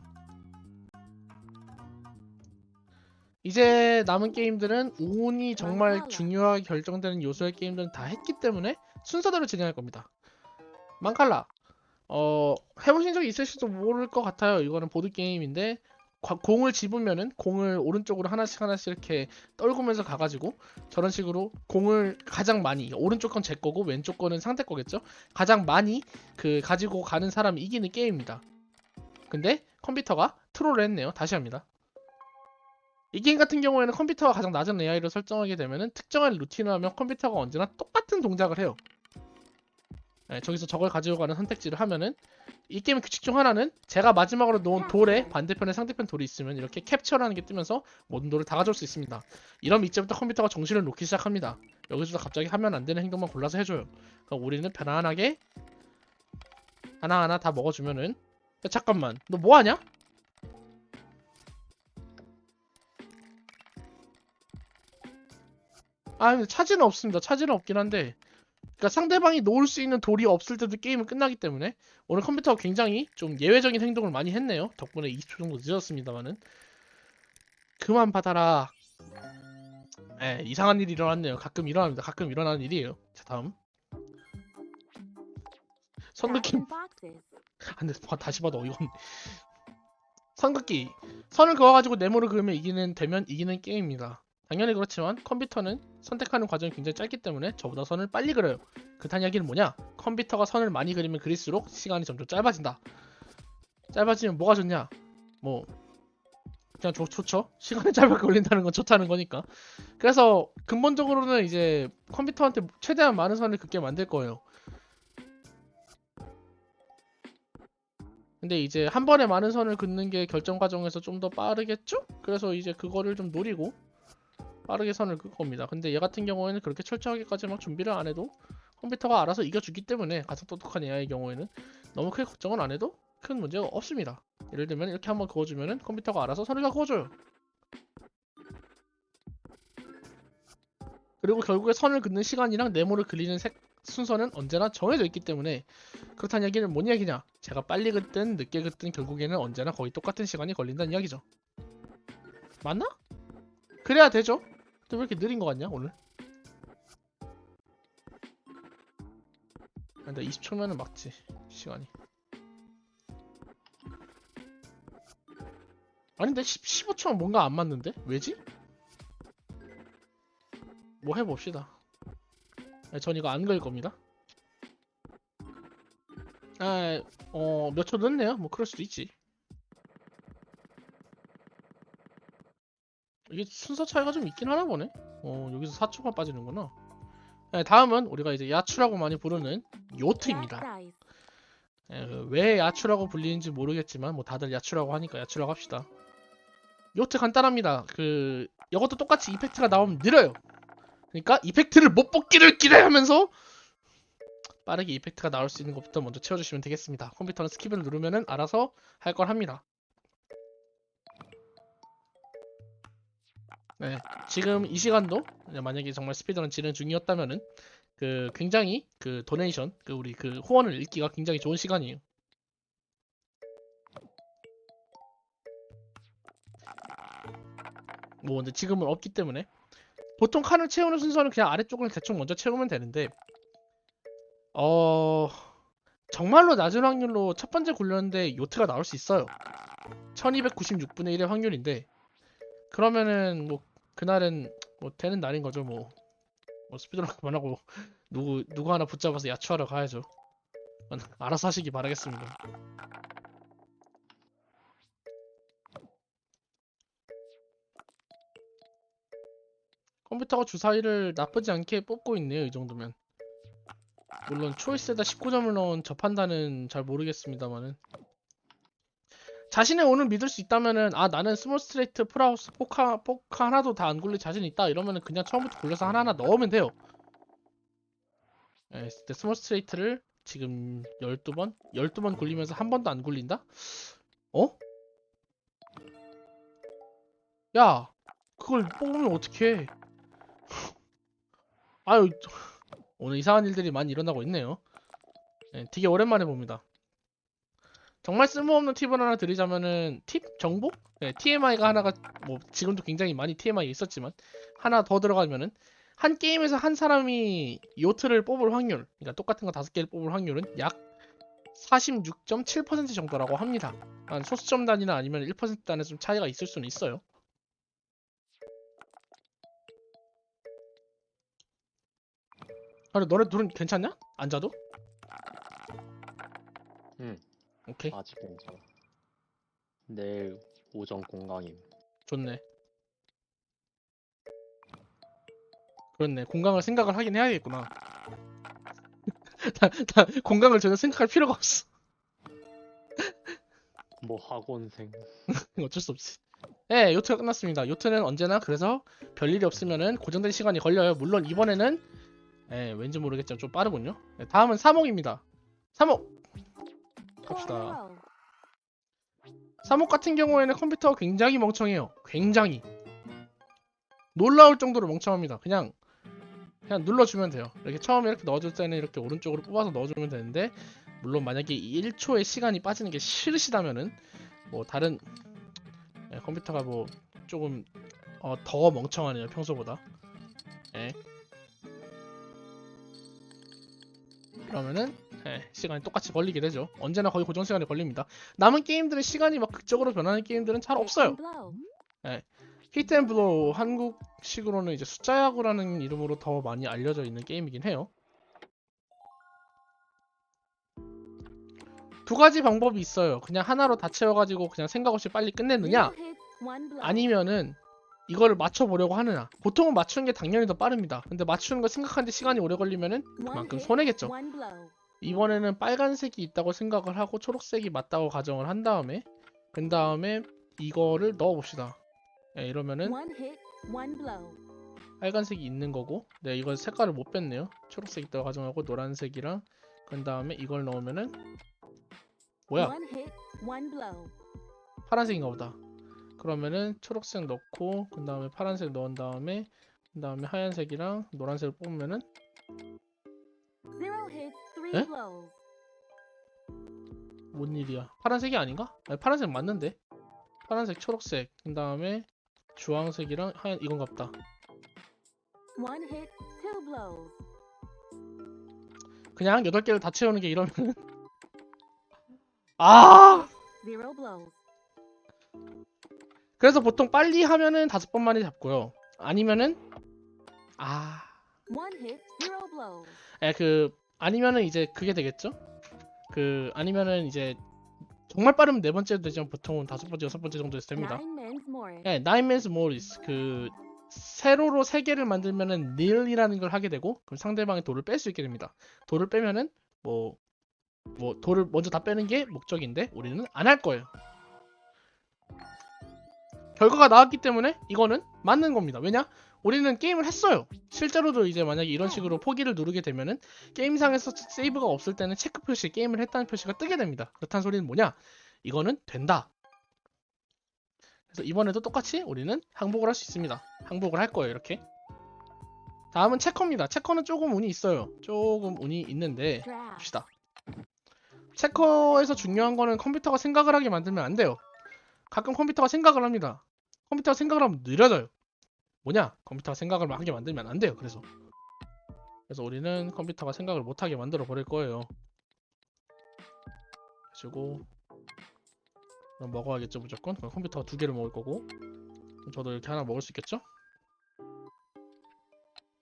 이제 남은 게임들은 운이 정말 중요하게 결정되는 요소의 게임들은 다 했기 때문에 순서대로 진행할 겁니다. 망칼라, 해보신 적이 있으실지도 모를 것 같아요. 이거는 보드게임인데 공을 집으면은 공을 오른쪽으로 하나씩 이렇게 떨구면서 가가지고 저런 식으로 공을 가장 많이, 오른쪽 건 제 거고 왼쪽 거는 상대 거겠죠? 가장 많이 그 가지고 가는 사람이 이기는 게임입니다. 근데 컴퓨터가 트롤을 했네요. 다시 합니다. 이 게임 같은 경우에는 컴퓨터가 가장 낮은 AI를 설정하게 되면은 특정한 루틴을 하면 컴퓨터가 언제나 똑같은 동작을 해요. 저기서 저걸 가지고 가는 선택지를 하면은 이 게임의 규칙 중 하나는 제가 마지막으로 놓은 돌에 반대편에 상대편 돌이 있으면 이렇게 캡처라는 게 뜨면서 모든 돌을 다 가져올 수 있습니다. 이러면 이제부터 컴퓨터가 정신을 놓기 시작합니다. 여기서 갑자기 하면 안 되는 행동만 골라서 해줘요. 그럼 우리는 편안하게 하나하나 다 먹어주면은. 야, 잠깐만, 너 뭐하냐? 근데 차지는 없습니다. 차지는 없긴 한데, 그러니까 상대방이 놓을 수 있는 돌이 없을 때도 게임은 끝나기 때문에 오늘 컴퓨터가 굉장히 좀 예외적인 행동을 많이 했네요. 덕분에 20초 정도 늦었습니다만은. 그만 받아라. 이상한 일이 일어났네요. 가끔 일어납니다. 가끔 일어나는 일이에요. 자, 다음. 선긋기. Boxes. 안돼, 다시 봐도 어이가 없네. 선긋기. 선을 그어가지고 네모를 그으면 되면 이기는 게임입니다. 당연히 그렇지만 컴퓨터는 선택하는 과정이 굉장히 짧기 때문에 저보다 선을 빨리 그려요. 그딴 이야기는 뭐냐? 컴퓨터가 선을 많이 그리면 그릴수록 시간이 점점 짧아진다. 짧아지면 뭐가 좋냐? 뭐 그냥 좋죠. 시간이 짧게 걸린다는 건 좋다는 거니까. 그래서 근본적으로는 이제 컴퓨터한테 최대한 많은 선을 긋게 만들 거예요. 근데 이제 한 번에 많은 선을 긋는 게 결정 과정에서 좀 더 빠르겠죠? 그래서 이제 그거를 좀 노리고 빠르게 선을 긋을 겁니다. 근데 얘 같은 경우에는 그렇게 철저하게까지 막 준비를 안 해도 컴퓨터가 알아서 이겨주기 때문에 가장 똑똑한 AI의 경우에는 너무 크게 걱정은 안 해도 큰 문제가 없습니다. 예를 들면 이렇게 한번 그어주면은 컴퓨터가 알아서 선을 다 그어줘요. 그리고 결국에 선을 긋는 시간이랑 네모를 그리는 순서는 언제나 정해져 있기 때문에 그렇다는 얘기는 뭔 얘기냐? 제가 빨리 긋든 늦게 긋든 결국에는 언제나 거의 똑같은 시간이 걸린다는 이야기죠. 맞나? 그래야 되죠? 또 왜 이렇게 느린 것 같냐 오늘? 근데 20초면은 막지 시간이. 아닌데 15초면 뭔가 안 맞는데? 왜지? 뭐 해봅시다. 전 이거 안 그릴 겁니다. 몇 초 늦네요. 뭐 그럴 수도 있지. 이게 순서 차이가 좀 있긴 하나 보네. 여기서 4초가 빠지는구나. 네, 다음은 우리가 이제 야추라고 많이 부르는 Jack 요트입니다. dice. 왜 야추라고 불리는지 모르겠지만 뭐 다들 야추라고 하니까 야추라고 합시다. 요트 간단합니다. 이것도 똑같이 이펙트가 나오면 느려요. 그러니까 이펙트를 못 뽑기를 기대하면서 빠르게 이펙트가 나올 수 있는 것부터 먼저 채워주시면 되겠습니다. 컴퓨터는 스킵을 누르면은 알아서 할 걸 합니다. 네, 지금 이 시간도 만약에 정말 스피드런 진행 중이었다면은 굉장히 도네이션 우리 후원을 읽기가 굉장히 좋은 시간이에요. 뭐 근데 지금은 없기 때문에 보통 칸을 채우는 순서는 그냥 아래쪽을 대충 먼저 채우면 되는데 정말로 낮은 확률로 첫 번째 굴렸는데 요트가 나올 수 있어요. 1296분의 1의 확률인데 그러면은 뭐 그날은 뭐 되는 날인 거죠. 뭐 스피드런 그만하고 누구 하나 붙잡아서 야추하러 가야죠. 알아서 하시기 바라겠습니다. 컴퓨터가 주사위를 나쁘지 않게 뽑고 있네요. 이 정도면. 물론 초이스에다 19점을 넣은 저 판단은 잘 모르겠습니다만은 자신의 운을 믿을 수 있다면은 나는 스몰 스트레이트 풀하우스 포카 하나도 다 안 굴릴 자신 있다 이러면은 그냥 처음부터 굴려서 하나하나 넣으면 돼요. 근데 스몰 스트레이트를 지금 12번 굴리면서 한 번도 안 굴린다? 야, 그걸 뽑으면 어떡해. 아유, 오늘 이상한 일들이 많이 일어나고 있네요. 되게 오랜만에 봅니다. 정말 쓸모없는 팁을 하나 드리자면은 정보? TMI가 하나가 뭐 지금도 굉장히 많이 TMI 있었지만 하나 더 들어가면은 한 게임에서 한 사람이 요트를 뽑을 확률, 그러니까 똑같은 거 5개를 뽑을 확률은 약 46.7% 정도라고 합니다. 한 소수점 단위나 아니면 1% 단에서 좀 차이가 있을 수는 있어요. 너네 둘은 괜찮냐? 앉아도? 응, 오케이, 아직 괜찮아. 내일 오전 공강임. 좋네. 그렇네. 공강을 생각을 하긴 해야겠구나. 공강을 전혀 생각할 필요가 없어. 뭐 학원생. 어쩔 수 없지. 네, 요트가 끝났습니다. 요트는 언제나 그래서 별일이 없으면은 고정된 시간이 걸려요. 물론 이번에는 왠지 모르겠지만 좀 빠르군요. 다음은 3옥입니다. 3옥 갑시다. Four 3옥 같은 경우에는 컴퓨터가 굉장히 멍청해요. 굉장히 놀라울 정도로 멍청합니다. 그냥 눌러주면 돼요. 이렇게 처음에 이렇게 넣어줄 때는 이렇게 오른쪽으로 뽑아서 넣어주면 되는데 물론 만약에 1초의 시간이 빠지는 게 싫으시다면은 뭐 다른 컴퓨터가 뭐 조금 더 멍청하네요 평소보다. 그러면은 시간이 똑같이 걸리게 되죠. 언제나 거의 고정 시간이 걸립니다. 남은 게임들은 시간이 막 극적으로 변하는 게임들은 잘 없어요. blow. 히트 앤 블로우 한국식으로는 이제 숫자야구라는 이름으로 더 많이 알려져 있는 게임이긴 해요. 두 가지 방법이 있어요. 그냥 하나로 다 채워가지고 그냥 생각 없이 빨리 끝내느냐, Two hits, one blow. 아니면은 이거를 맞춰보려고 하느냐. 보통은 맞추는 게 당연히 더 빠릅니다. 근데 맞추는 거 생각하는데 시간이 오래 걸리면은 One 그만큼 hit, 손해겠죠. one blow. 이번에는 빨간색이 있다고 생각을 하고 초록색이 맞다고 가정을 한 다음에 그 다음에 이거를 넣어봅시다. 네, 이러면은 One hit, one blow. 빨간색이 있는 거고, 네, 이거 색깔을 못 뺐네요. 초록색 있다고 가정하고 노란색이랑 그 다음에 이걸 넣으면은 뭐야? One hit, one blow. 파란색인가 보다. 그러면은 초록색 넣고 그 다음에 파란색 넣은 다음에 그 다음에 하얀색이랑 노란색을 뽑으면은 Zero hits, three 에? blows. 뭔 일이야? 파란색이 아닌가? 아니, 파란색 맞는데? 파란색, 초록색, 그 다음에 주황색이랑 하얀 이건가 보다. One hit, two blows. 그냥 8개를 다 채우는 게 이러면 아! Zero blows. 그래서 보통 빨리 하면은 5번 만에 잡고요. 아니면은 아, One hit, zero blows. 아니면은 이제 그게 되겠죠? 아니면은 이제 정말 빠르면 4번째도 되지만 보통은 5번째, 6번째 정도에서 됩니다. Nine men's more. 네, Nine Men's Morris 세로로 3개를 만들면은 nil이라는 걸 하게 되고 그럼 상대방의 돌을 뺄 수 있게 됩니다. 돌을 빼면은 뭐 돌을 먼저 다 빼는 게 목적인데 우리는 안 할 거예요. 결과가 나왔기 때문에 이거는 맞는 겁니다. 왜냐? 우리는 게임을 했어요. 실제로도 이제 만약에 이런 식으로 포기를 누르게 되면은 게임상에서 세이브가 없을 때는 체크 표시, 게임을 했다는 표시가 뜨게 됩니다. 그렇다는 소리는 뭐냐? 이거는 된다. 그래서 이번에도 똑같이 우리는 항복을 할 수 있습니다. 항복을 할 거예요, 이렇게. 다음은 체커입니다. 체커는 조금 운이 있어요. 조금 운이 있는데 Draft. 봅시다. 체커에서 중요한 거는 컴퓨터가 생각을 하게 만들면 안 돼요. 가끔 컴퓨터가 생각을 합니다. 컴퓨터가 생각을 하면 느려져요. 뭐냐? 컴퓨터가 생각을 하게 만들면 안 돼요. 그래서 우리는 컴퓨터가 생각을 못하게 만들어 버릴 거예요. 그리고 그럼 먹어야겠죠, 무조건. 그럼 컴퓨터가 2개를 먹을 거고 그럼 저도 이렇게 하나 먹을 수 있겠죠?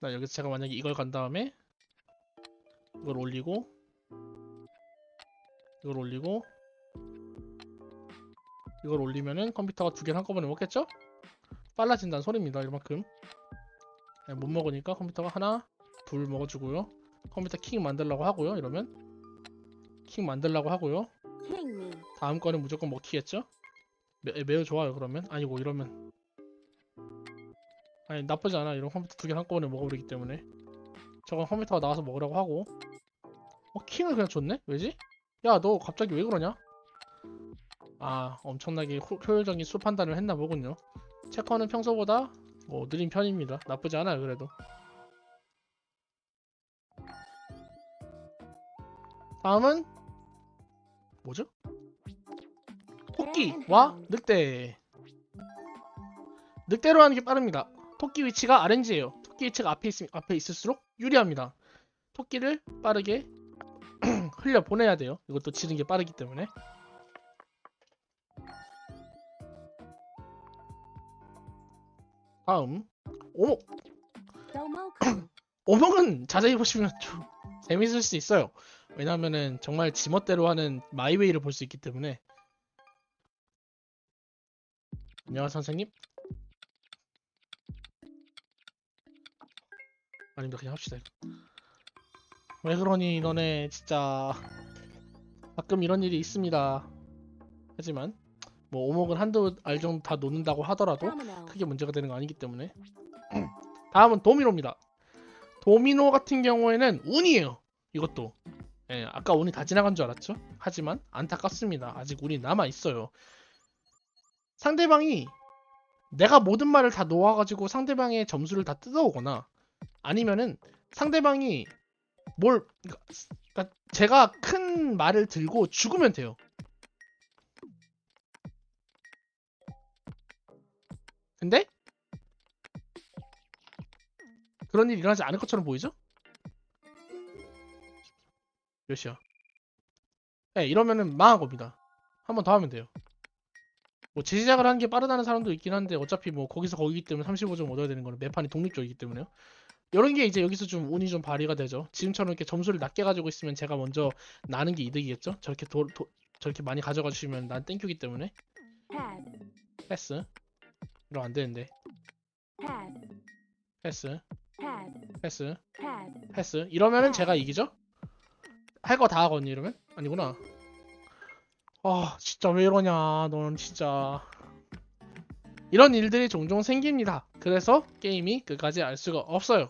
나 여기서 제가 만약에 이걸 간 다음에 이걸 올리고 이걸 올리고 이걸 올리면은 컴퓨터가 2개를 한꺼번에 먹겠죠? 빨라진다는 소리입니다. 이만큼. 네, 못 먹으니까 컴퓨터가 하나, 둘 먹어주고요. 컴퓨터 킹 만들려고 하고요. 이러면 킹 만들려고 하고요. King me. 다음 거는 무조건 먹히겠죠? 매우 좋아요. 그러면 아니고 이러면 아니 나쁘지 않아. 이런 컴퓨터 2개 한꺼번에 먹어버리기 때문에 저건 컴퓨터가 나와서 먹으라고 하고 킹을 그냥 줬네? 왜지? 야 너 갑자기 왜 그러냐? 아 엄청나게 효율적인 수 판단을 했나 보군요. 체커는 평소보다 뭐 느린 편입니다. 나쁘지 않아요 그래도. 다음은 뭐죠? 토끼와 늑대. 늑대로 하는 게 빠릅니다. 토끼 위치가 RNG예요. 토끼 위치가 앞에 있을수록 유리합니다. 토끼를 빠르게 흘려 보내야 돼요. 이것도 지는 게 빠르기 때문에. 다음 오목. Domoku. 오목은 자세히 보시면 좀 재밌을 수 있어요. 왜냐하면은 정말 지멋대로 하는 마이웨이를 볼 수 있기 때문에. 안녕하세요 선생님. 아닙니다. 그냥 합시다. 이거. 왜 그러니 너네 진짜 가끔 이런 일이 있습니다. 하지만 뭐 오목은 한두 알 정도 다 놓는다고 하더라도 Domino. 크게 문제가 되는 거 아니기 때문에. 다음은 도미노입니다. 도미노 같은 경우에는 운이에요. 이것도. 예, 아까 운이 다 지나간 줄 알았죠? 하지만 안타깝습니다. 아직 운이 남아 있어요. 상대방이 내가 모든 말을 다 놓아가지고 상대방의 점수를 다 뜯어오거나 아니면은 상대방이 그러니까 제가 큰 말을 들고 죽으면 돼요. 근데 그런 일이 일어나지 않을 것처럼 보이죠? 몇이야? 네, 이러면은 망한 겁니다. 한 번 더 하면 돼요. 뭐 재시작을 하는 게 빠르다는 사람도 있긴 한데 어차피 뭐 거기서 거기기 때문에 35점 얻어야 되는 거는 매판이 독립적이기 때문에요. 이런 게 이제 여기서 좀 운이 좀 발휘가 되죠. 지금처럼 이렇게 점수를 낮게 가지고 있으면 제가 먼저 나는 게 이득이겠죠. 저렇게 많이 가져가 주시면 난 땡큐기 때문에. Pass. 패스. 이러면 안 되는데. Pass. 패스. Pass. 패스. Pass. 패스. 이러면은 제가 이기죠. 할 거 다 하거니 이러면? 아니구나. 아 진짜 왜 이러냐 넌 진짜. 이런 일들이 종종 생깁니다. 그래서 게임이 끝까지 알 수가 없어요.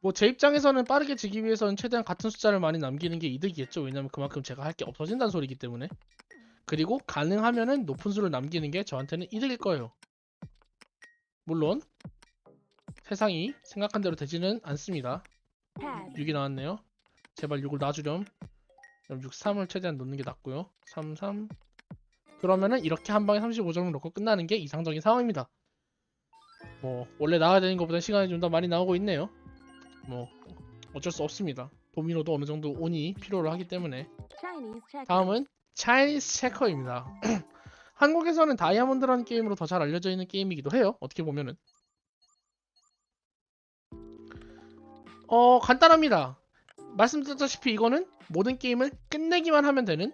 뭐 제 입장에서는 빠르게 지기 위해서는 최대한 같은 숫자를 많이 남기는 게 이득이겠죠. 왜냐면 그만큼 제가 할 게 없어진다는 소리이기 때문에. 그리고 가능하면은 높은 수를 남기는 게 저한테는 이득일 거예요. 물론 세상이 생각한 대로 되지는 않습니다. Pass. 6이 나왔네요. 제발 6을 놔주렴. 그럼 6, 3을 최대한 놓는 게 낫고요. 3, 3. 그러면은 이렇게 한 방에 35점을 넣고 끝나는 게 이상적인 상황입니다. 뭐 원래 나와야 되는 것보다 시간이 좀 더 많이 나오고 있네요. 뭐 어쩔 수 없습니다. 도미노도 어느 정도 운이 필요로 하기 때문에. Chinese checker. 다음은 차이니스 체커입니다. 한국에서는 다이아몬드라는 게임으로 더 잘 알려져 있는 게임이기도 해요. 어떻게 보면은. 간단합니다. 말씀드렸다시피 이거는 모든 게임을 끝내기만 하면 되는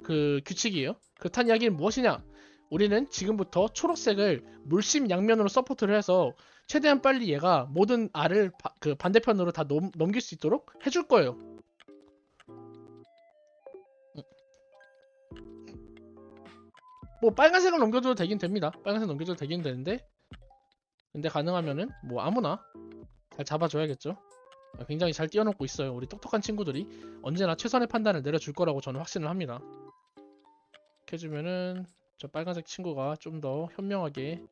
그 규칙이에요. 그렇다는 이야기는 무엇이냐? 우리는 지금부터 초록색을 물심양면으로 서포트를 해서 최대한 빨리 얘가 모든 알을 그 반대편으로 다 넘길 수 있도록 해줄 거예요. 뭐 빨간색을 넘겨줘도 되긴 됩니다. 빨간색 넘겨줘도 되긴 되는데, 근데 가능하면은 뭐 아무나 잘 잡아줘야겠죠. 굉장히 잘 띄워놓고 있어요. 우리 똑똑한 친구들이 언제나 최선의 판단을 내려줄 거라고 저는 확신을 합니다. 이렇게 해주면은 저 빨간색 친구가 좀 더 현명하게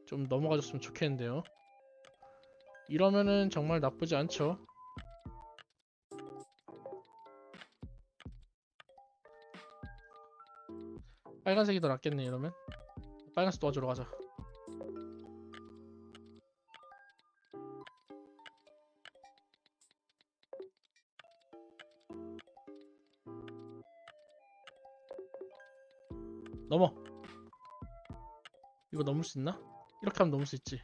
좀 넘어가줬으면 좋겠는데요. 이러면은 정말 나쁘지 않죠. 빨간색이 더 낫겠네 이러면. 빨간색 도와주러 가자. 넘어. 이거 넘을 수 있나? 이렇게 하면 넘을 수 있지.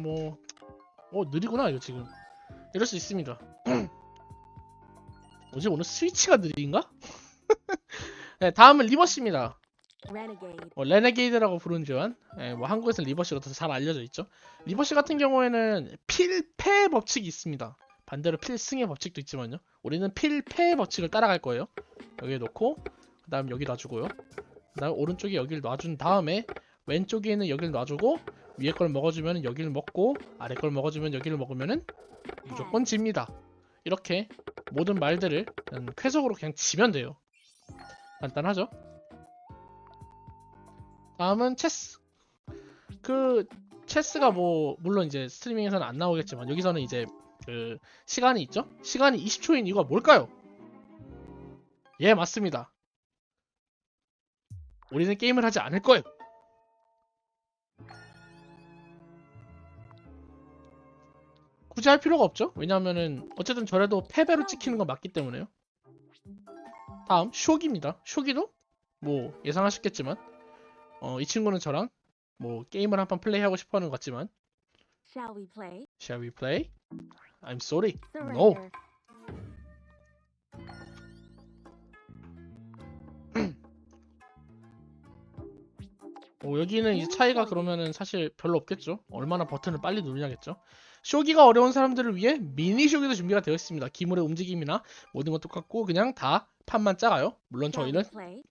뭐 느리구나 이거 지금. 이럴 수 있습니다. 뭐지 오늘 스위치가 느린가? 네, 다음은 리버시입니다. Renegade. 레네게이드라고 부르는 교환. 뭐 한국에서는 리버시로 더 잘 알려져 있죠. 리버시 같은 경우에는 필패 법칙이 있습니다. 반대로 필승의 법칙도 있지만요. 우리는 필패 법칙을 따라갈 거예요. 여기에 놓고 그 다음 여기 놔주고요. 그 다음 오른쪽에 여기를 놔준 다음에 왼쪽에 있는 여기를 놔주고 위에 걸 먹어주면 여기를 먹고 아래 걸 먹어주면 여기를 먹으면은 무조건 집니다. 이렇게 모든 말들을 그냥 쾌속으로 그냥 지면 돼요. 간단하죠? 다음은 체스. 그 체스가 뭐 물론 이제 스트리밍에서는 안 나오겠지만 여기서는 이제 그 시간이 있죠? 시간이 20초인 이유가 뭘까요? 예, 맞습니다. 우리는 게임을 하지 않을 거예요. 굳이 할 필요가 없죠? 왜냐하면은 어쨌든 저래도 패배로 찍히는 건 맞기 때문에요. 다음 쇼기입니다. 쇼기도 뭐 예상하셨겠지만 이 친구는 저랑 뭐 게임을 한 판 플레이하고 싶어하는 것 같지만 Shall we play? Shall we play? I'm sorry. No. Surrender. 여기는 이제 차이가 그러면은 사실 별로 없겠죠. 얼마나 버튼을 빨리 누르냐겠죠. 쇼기가 어려운 사람들을 위해 미니 쇼기도 준비가 되어 있습니다. 기물의 움직임이나 모든 건 똑같고 그냥 다 판만 작아요. 물론 Shall 저희는 we play?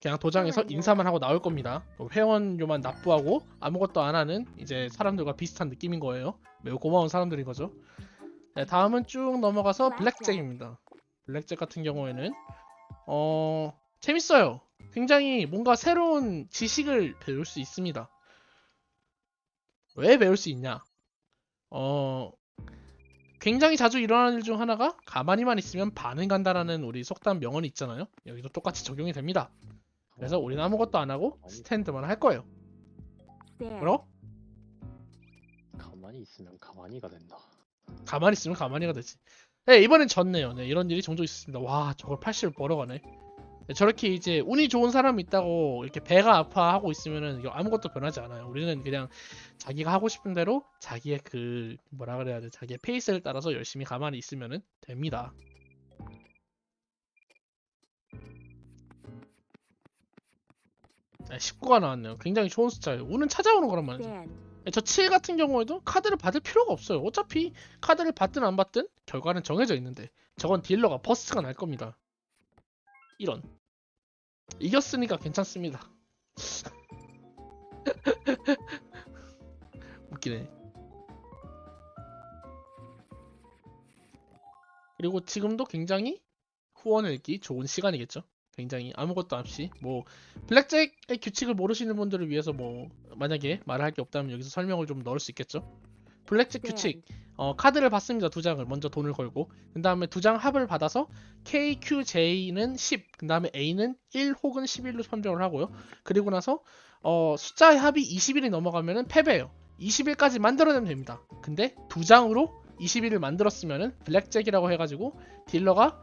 그냥 도장에서 인사만 하고 나올 겁니다. 회원료만 납부하고 아무것도 안 하는 이제 사람들과 비슷한 느낌인 거예요. 매우 고마운 사람들인 거죠. 네, 다음은 쭉 넘어가서 블랙잭입니다. 블랙잭 같은 경우에는 재밌어요. 굉장히 뭔가 새로운 지식을 배울 수 있습니다. 왜 배울 수 있냐? 굉장히 자주 일어나는 일 중 하나가 가만히만 있으면 반은 간다라는 우리 속담 명언이 있잖아요. 여기도 똑같이 적용이 됩니다. 그래서 우리는 아무것도 안 하고 스탠드만 할 거예요. Stare. 그럼 가만히 있으면 가만히가 된다. 가만히 있으면 가만히가 되지. 네, 이번엔 졌네요. 네, 이런 일이 종종 있습니다. 와, 저걸 80을 벌어가네. 네, 저렇게 이제 운이 좋은 사람이 있다고 이렇게 배가 아파하고 있으면은 이거 아무것도 변하지 않아요. 우리는 그냥 자기가 하고 싶은 대로 자기의 그 뭐라 그래야 돼, 자기의 페이스를 따라서 열심히 가만히 있으면은 됩니다. 19가 나왔네요. 굉장히 좋은 숫자예요. 운은 찾아오는 거란 말이죠. Stand. 저 7 같은 경우에도 카드를 받을 필요가 없어요. 어차피 카드를 받든 안 받든 결과는 정해져 있는데 저건 딜러가 버스트가 날 겁니다. 이런. 이겼으니까 괜찮습니다. 웃기네. 그리고 지금도 굉장히 후원을 읽기 좋은 시간이겠죠. 굉장히 아무것도 없이 뭐 블랙잭의 규칙을 모르시는 분들을 위해서 뭐 만약에 말을 할 게 없다면 여기서 설명을 좀 넣을 수 있겠죠. 블랙잭 규칙 카드를 받습니다. 두 장을 먼저 돈을 걸고 그 다음에 두 장 합을 받아서 KQJ는 10, 그 다음에 A는 1 혹은 11로 선정을 하고요. 그리고 나서 숫자의 합이 20일이 넘어가면은 패배예요. 20일까지 만들어내면 됩니다. 근데 두 장으로 20일을 만들었으면은 블랙잭이라고 해가지고 딜러가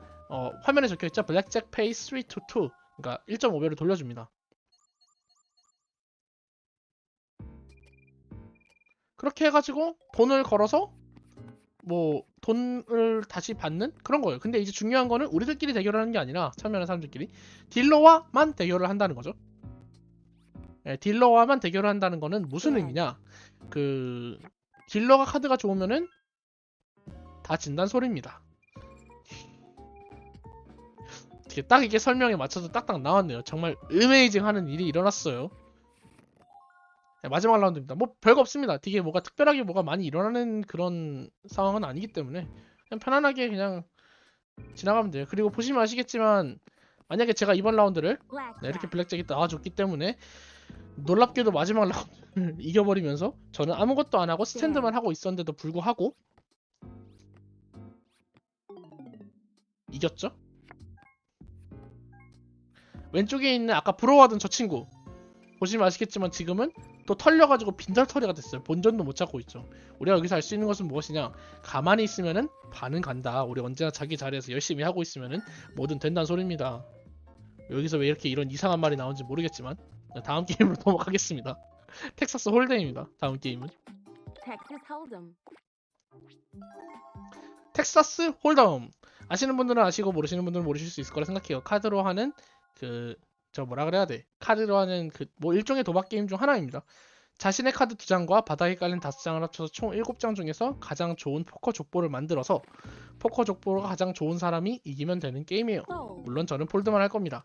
화면에 적혀있죠. 블랙잭 페이 3 to 2 그러니까 1.5배로 돌려줍니다. 그렇게 해가지고 돈을 걸어서 뭐 돈을 다시 받는 그런 거예요. 근데 이제 중요한 거는 우리들끼리 대결을 하는 게 아니라 참여하는 사람들끼리 딜러와만 대결을 한다는 거죠. 딜러와만 대결을 한다는 거는 무슨 의미냐? 그 딜러가 카드가 좋으면은 다 진단 소리입니다. 딱 이게 설명에 맞춰서 딱딱 나왔네요. 정말 어메이징 하는 일이 일어났어요. 마지막 라운드입니다. 뭐 별거 없습니다. 되게 뭐가 특별하게 뭐가 많이 일어나는 그런 상황은 아니기 때문에 그냥 편안하게 그냥 지나가면 돼요. 그리고 보시면 아시겠지만 만약에 제가 이번 라운드를 이렇게 Blackjack. 블랙잭이 나와줬기 때문에 놀랍게도 마지막 라운드를 이겨버리면서 저는 아무것도 안 하고 스탠드만 하고 있었는데도 불구하고 이겼죠? 왼쪽에 있는 아까 부러워하던 저 친구 보시면 아시겠지만 지금은 또 털려가지고 빈털터리가 됐어요. 본전도 못 찾고 있죠. 우리가 여기서 알 수 있는 것은 무엇이냐? 가만히 있으면은 반은 간다. 우리 언제나 자기 자리에서 열심히 하고 있으면은 뭐든 된다는 소리입니다. 여기서 왜 이렇게 이런 이상한 말이 나오는지 모르겠지만 다음 게임으로 넘어가겠습니다. 텍사스 홀덴입니다. 다음 게임은 Texas Hold'em. 텍사스 홀덤. 아시는 분들은 아시고 모르시는 분들은 모르실 수 있을 거라 생각해요. 카드로 하는 저 뭐라 그래야 돼? 카드로 하는 뭐 일종의 도박 게임 중 하나입니다. 자신의 카드 2장과 바닥에 깔린 5장을 합쳐서 총 7장 중에서 가장 좋은 포커 족보를 만들어서 포커 족보가 가장 좋은 사람이 이기면 되는 게임이에요. Fold. 물론 저는 폴드만 할 겁니다.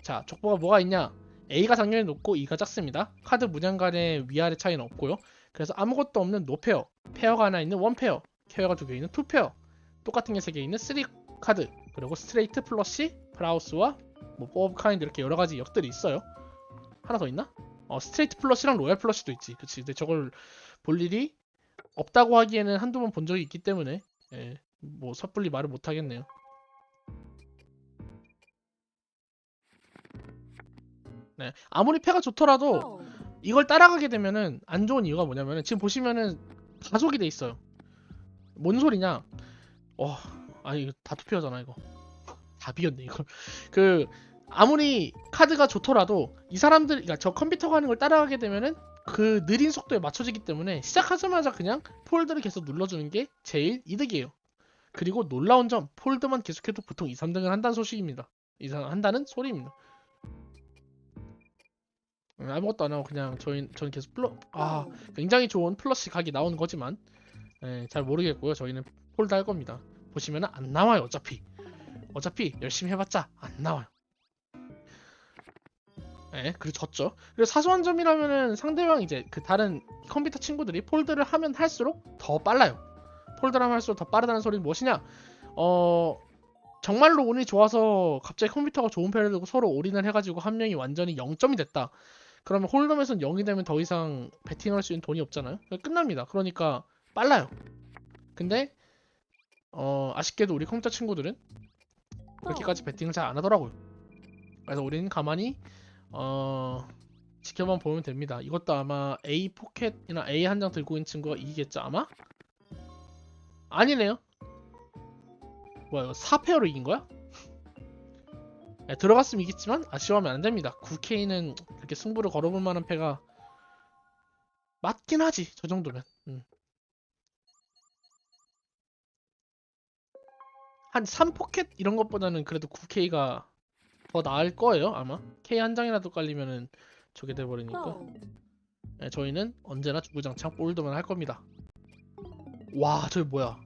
자, 족보가 뭐가 있냐? A가 당연히 높고 E가 작습니다. 카드 문양 간의 위아래 차이는 없고요. 그래서 아무것도 없는 노페어, 페어가 하나 있는 원페어, 케어가 2개 있는 투페어, 똑같은 게 3개 있는 3카드, 그리고 스트레이트, 플러시, 브라우스와 뭐 포브 카인드 이렇게 여러 가지 역들이 있어요. 하나 더 있나? 스트레이트 플러시랑 로얄 플러시도 있지. 그치. 근데 저걸 볼 일이 없다고 하기에는 한두 번 본 적이 있기 때문에 뭐 섣불리 말을 못 하겠네요. 네. 아무리 패가 좋더라도 Fold. 이걸 따라가게 되면은 안 좋은 이유가 뭐냐면은 지금 보시면은 가속이 돼 있어요. 뭔 소리냐? 아니 이거 다 투표잖아 이거. 다 비겼네 이거. 아무리 카드가 좋더라도 이 사람들, 그러니까 저 컴퓨터가 하는 걸 따라가게 되면은 그 느린 속도에 맞춰지기 때문에 시작하자마자 그냥 폴드를 계속 눌러주는 게 제일 이득이에요. 그리고 놀라운 점, 폴드만 계속해도 보통 2, 3등을 한다는 소식입니다. 한다는 소리입니다. 아무것도 안 하고 그냥 저는 계속 Fold. 굉장히 좋은 플러시 각이 나오는 거지만 잘 모르겠고요. 저희는 폴드 할 겁니다. 보시면은 안 나와요. 어차피 열심히 해봤자 안 나와요. 그리고 졌죠. 그리고 사소한 점이라면은 상대방 이제 다른 컴퓨터 친구들이 폴드를 하면 할수록 더 빨라요. 폴드를 하면 할수록 더 빠르다는 소리는 무엇이냐? 정말로 운이 좋아서 갑자기 컴퓨터가 좋은 패를 들고 서로 올인을 해가지고 한 명이 완전히 0점이 됐다. 그러면 홀덤에서는 0이 되면 더 이상 베팅할 수 있는 돈이 없잖아요. 끝납니다. 그러니까 빨라요. 근데 아쉽게도 우리 컴퓨터 친구들은 그렇게까지 베팅을 잘 안 하더라고요. 그래서 우리는 가만히 지켜만 보면 됩니다. 이것도 아마 A 포켓이나 A 한 장 들고 있는 친구가 이기겠죠 아마? 아니네요. 뭐야 이거 4페어로 이긴 거야? 들어갔으면 이겼지만 아쉬워하면 안 됩니다. 9K는 그렇게 승부를 걸어볼 만한 패가 맞긴 하지. 저 정도면. 한 3포켓 이런 것보다는 그래도 9K가 더 나을 거예요 아마. K 한 장이라도 깔리면은 저게 돼버리니까 Fold. 네, 저희는 언제나 주구장창 폴드만 할 겁니다. 와 저기 뭐야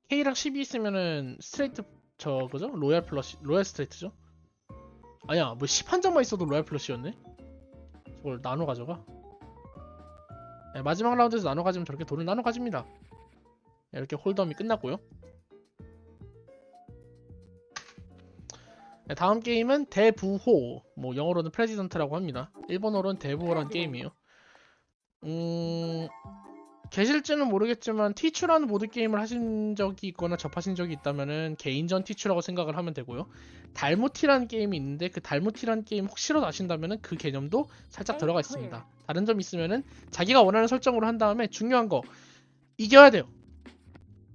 K랑 12 있으면은 스트레이트 저거죠? 로얄 플러시 로얄 스트레이트죠? 아니야 뭐 10 한 장만 있어도 로얄 플러시였네? 저걸 나눠 가져가? 네, 마지막 라운드에서 나눠 가지면 저렇게 돈을 나눠 가집니다. 네, 이렇게 홀덤이 끝났고요. 네, 다음 게임은 대부호, 뭐 영어로는 프레지던트라고 합니다. 일본어로는 대부호란 게임이에요. 계실지는 모르겠지만 티추라는 보드 게임을 하신 적이 있거나 접하신 적이 있다면은 개인전 티추라고 생각을 하면 되고요. 달무티라는 게임이 있는데 그 달무티라는 게임 혹시라도 아신다면은 그 개념도 살짝 들어가 있습니다. 다른 점 있으면은 자기가 원하는 설정으로 한 다음에 중요한 거 이겨야 돼요.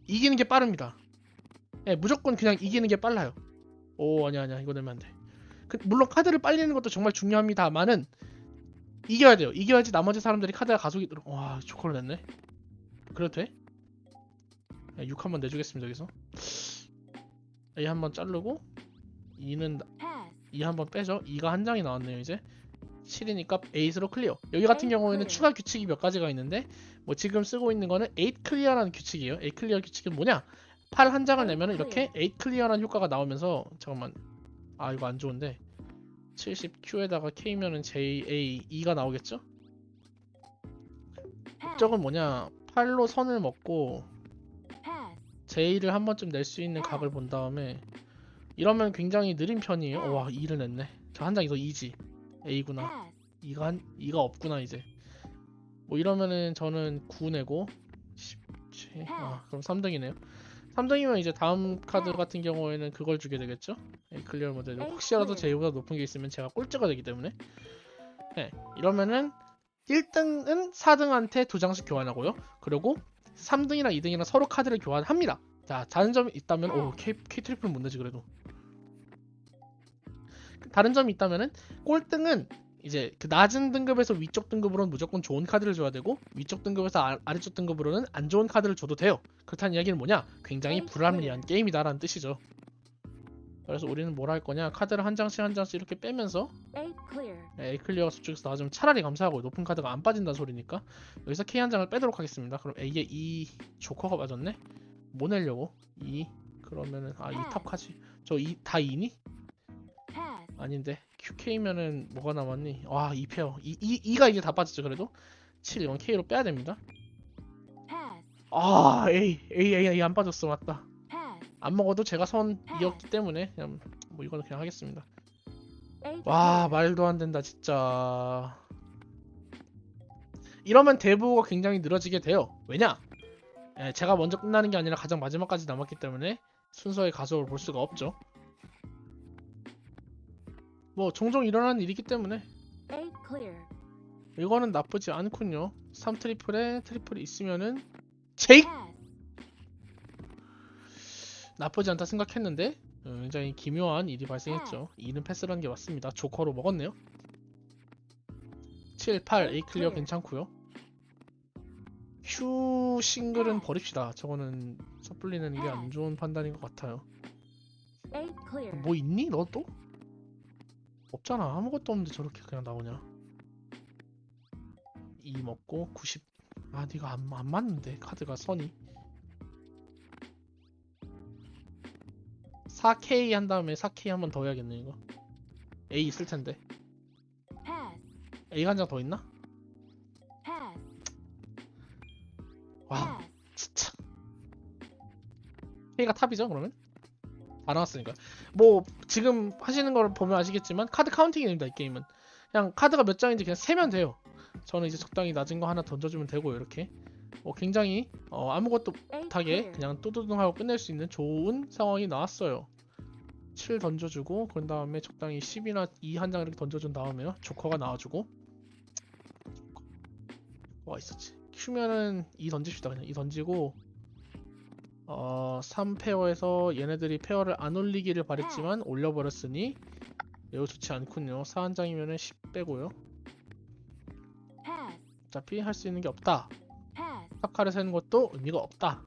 이기는 게 빠릅니다. 예, 무조건 그냥 이기는 게 빨라요. 오 아니야 이거 내면 안 돼. 물론 카드를 빨리 내는 것도 정말 중요합니다만은 이겨야 돼요. 이겨야지 나머지 사람들이 카드가 가속이 들어. 와 조커를 냈네. 그래도 돼? 6 한번 내주겠습니다 여기서. A 한번 자르고 2는 Pass. 2 한번 빼죠. 2가 한 장이 나왔네요 이제. 7이니까 8으로 클리어. 여기 같은 경우에는 추가 규칙이 몇 가지가 있는데 뭐 지금 쓰고 있는 거는 8 클리어라는 규칙이에요. 8 클리어 규칙은 뭐냐? 8 한 장을 내면 이렇게 8 클리어라는 효과가 나오면서 잠깐만 아 이거 안 좋은데 70Q에다가 K면은 JA 2가 나오겠죠? 목적은 뭐냐? 8로 선을 먹고 Pass. J를 한 번쯤 낼 수 있는 각을 본 다음에 이러면 굉장히 느린 편이에요. 와 2를 냈네. 저 한 장이 더 2지. A구나. Pass. 2가 없구나 이제. 뭐 이러면은 저는 9 내고 10. 아 그럼 3등이네요. 3등이면 이제 다음 카드 같은 경우에는 그걸 주게 되겠죠? 클리어 모델. 혹시라도 J보다 높은 게 있으면 제가 꼴찌가 되기 때문에. 네, 이러면은 1등은 4등한테 2장씩 교환하고요. 그리고 3등이랑 2등이랑 서로 카드를 교환합니다. 자, 다른 점이 있다면 오, K 트리플 못 내지 그래도. 다른 점이 있다면은 꼴등은 이제 그 낮은 등급에서 위쪽 등급으로는 무조건 좋은 카드를 줘야 되고 위쪽 등급에서 아래쪽 등급으로는 안 좋은 카드를 줘도 돼요. 그렇다는 이야기는 뭐냐? 굉장히 불합리한 게임이다라는 뜻이죠. 그래서 우리는 뭘 할 거냐? 카드를 한 장씩 한 장씩 이렇게 빼면서 8 clear. A 클리어가 저쪽에서 나와주면 차라리 감사하고 높은 카드가 안 빠진다는 소리니까 여기서 K 한 장을 빼도록 하겠습니다. 그럼 A에 2 조커가 빠졌네? 뭐 내려고? 2 그러면은 아 2 탑카지 저 2 다 2니? Pass. 아닌데 QK면은 뭐가 남았니? 와 2페어 2가 이제 다 빠졌죠 그래도 7 이건 K로 빼야 됩니다. Pass. 아 A 안 빠졌어 맞다. Pass. 안 먹어도 제가 선이었기 때문에 그냥 뭐 이거는 그냥 하겠습니다. 8 와 clear. 말도 안 된다 진짜. 이러면 대부호가 굉장히 늘어지게 돼요. 왜냐? 예, 제가 먼저 끝나는 게 아니라 가장 마지막까지 남았기 때문에 순서의 가속을 볼 수가 없죠. 뭐 종종 일어나는 일이기 때문에 8 clear. 이거는 나쁘지 않군요. 3 트리플에 트리플이 있으면은 제이 Pass. 나쁘지 않다 생각했는데 굉장히 기묘한 일이 발생했죠. 2는 패스라는 게 맞습니다. 조커로 먹었네요. 7, 8 A 클리어 괜찮고요. Q 싱글은 버립시다. 저거는 섣불리는 게 안 좋은 판단인 것 같아요. 8 clear. 뭐 있니? 너 또? 없잖아. 아무것도 없는데 저렇게 그냥 나오냐? 2 먹고 90. 아 니가 안 맞는데 카드가 선이 4K 한 다음에 4K 한 번 더 해야겠네 이거. A 있을 텐데. Pass. A가 한 장 더 있나? Pass. 와 Pass. 진짜. K가 탑이죠 그러면? 다 나왔으니까. 뭐 지금 하시는 걸 보면 아시겠지만 카드 카운팅입니다 이 게임은. 그냥 카드가 몇 장인지 그냥 세면 돼요. 저는 이제 적당히 낮은 거 하나 던져주면 되고 이렇게. 굉장히 아무것도 8 못하게 clear. 그냥 뚜두둥하고 끝낼 수 있는 좋은 상황이 나왔어요. 7 던져주고 그런 다음에 적당히 10이나 2 한 장 이렇게 던져준 다음에요. 조커가 나와주고 와 있었지. Q면은 2 던집시다 그냥 2 던지고 3페어에서 얘네들이 페어를 안 올리기를 바랬지만 올려버렸으니 매우 좋지 않군요. 4 한 장이면은 10 빼고요. Pass. 어차피 할 수 있는 게 없다. Pass. 탑카를 세는 것도 의미가 없다.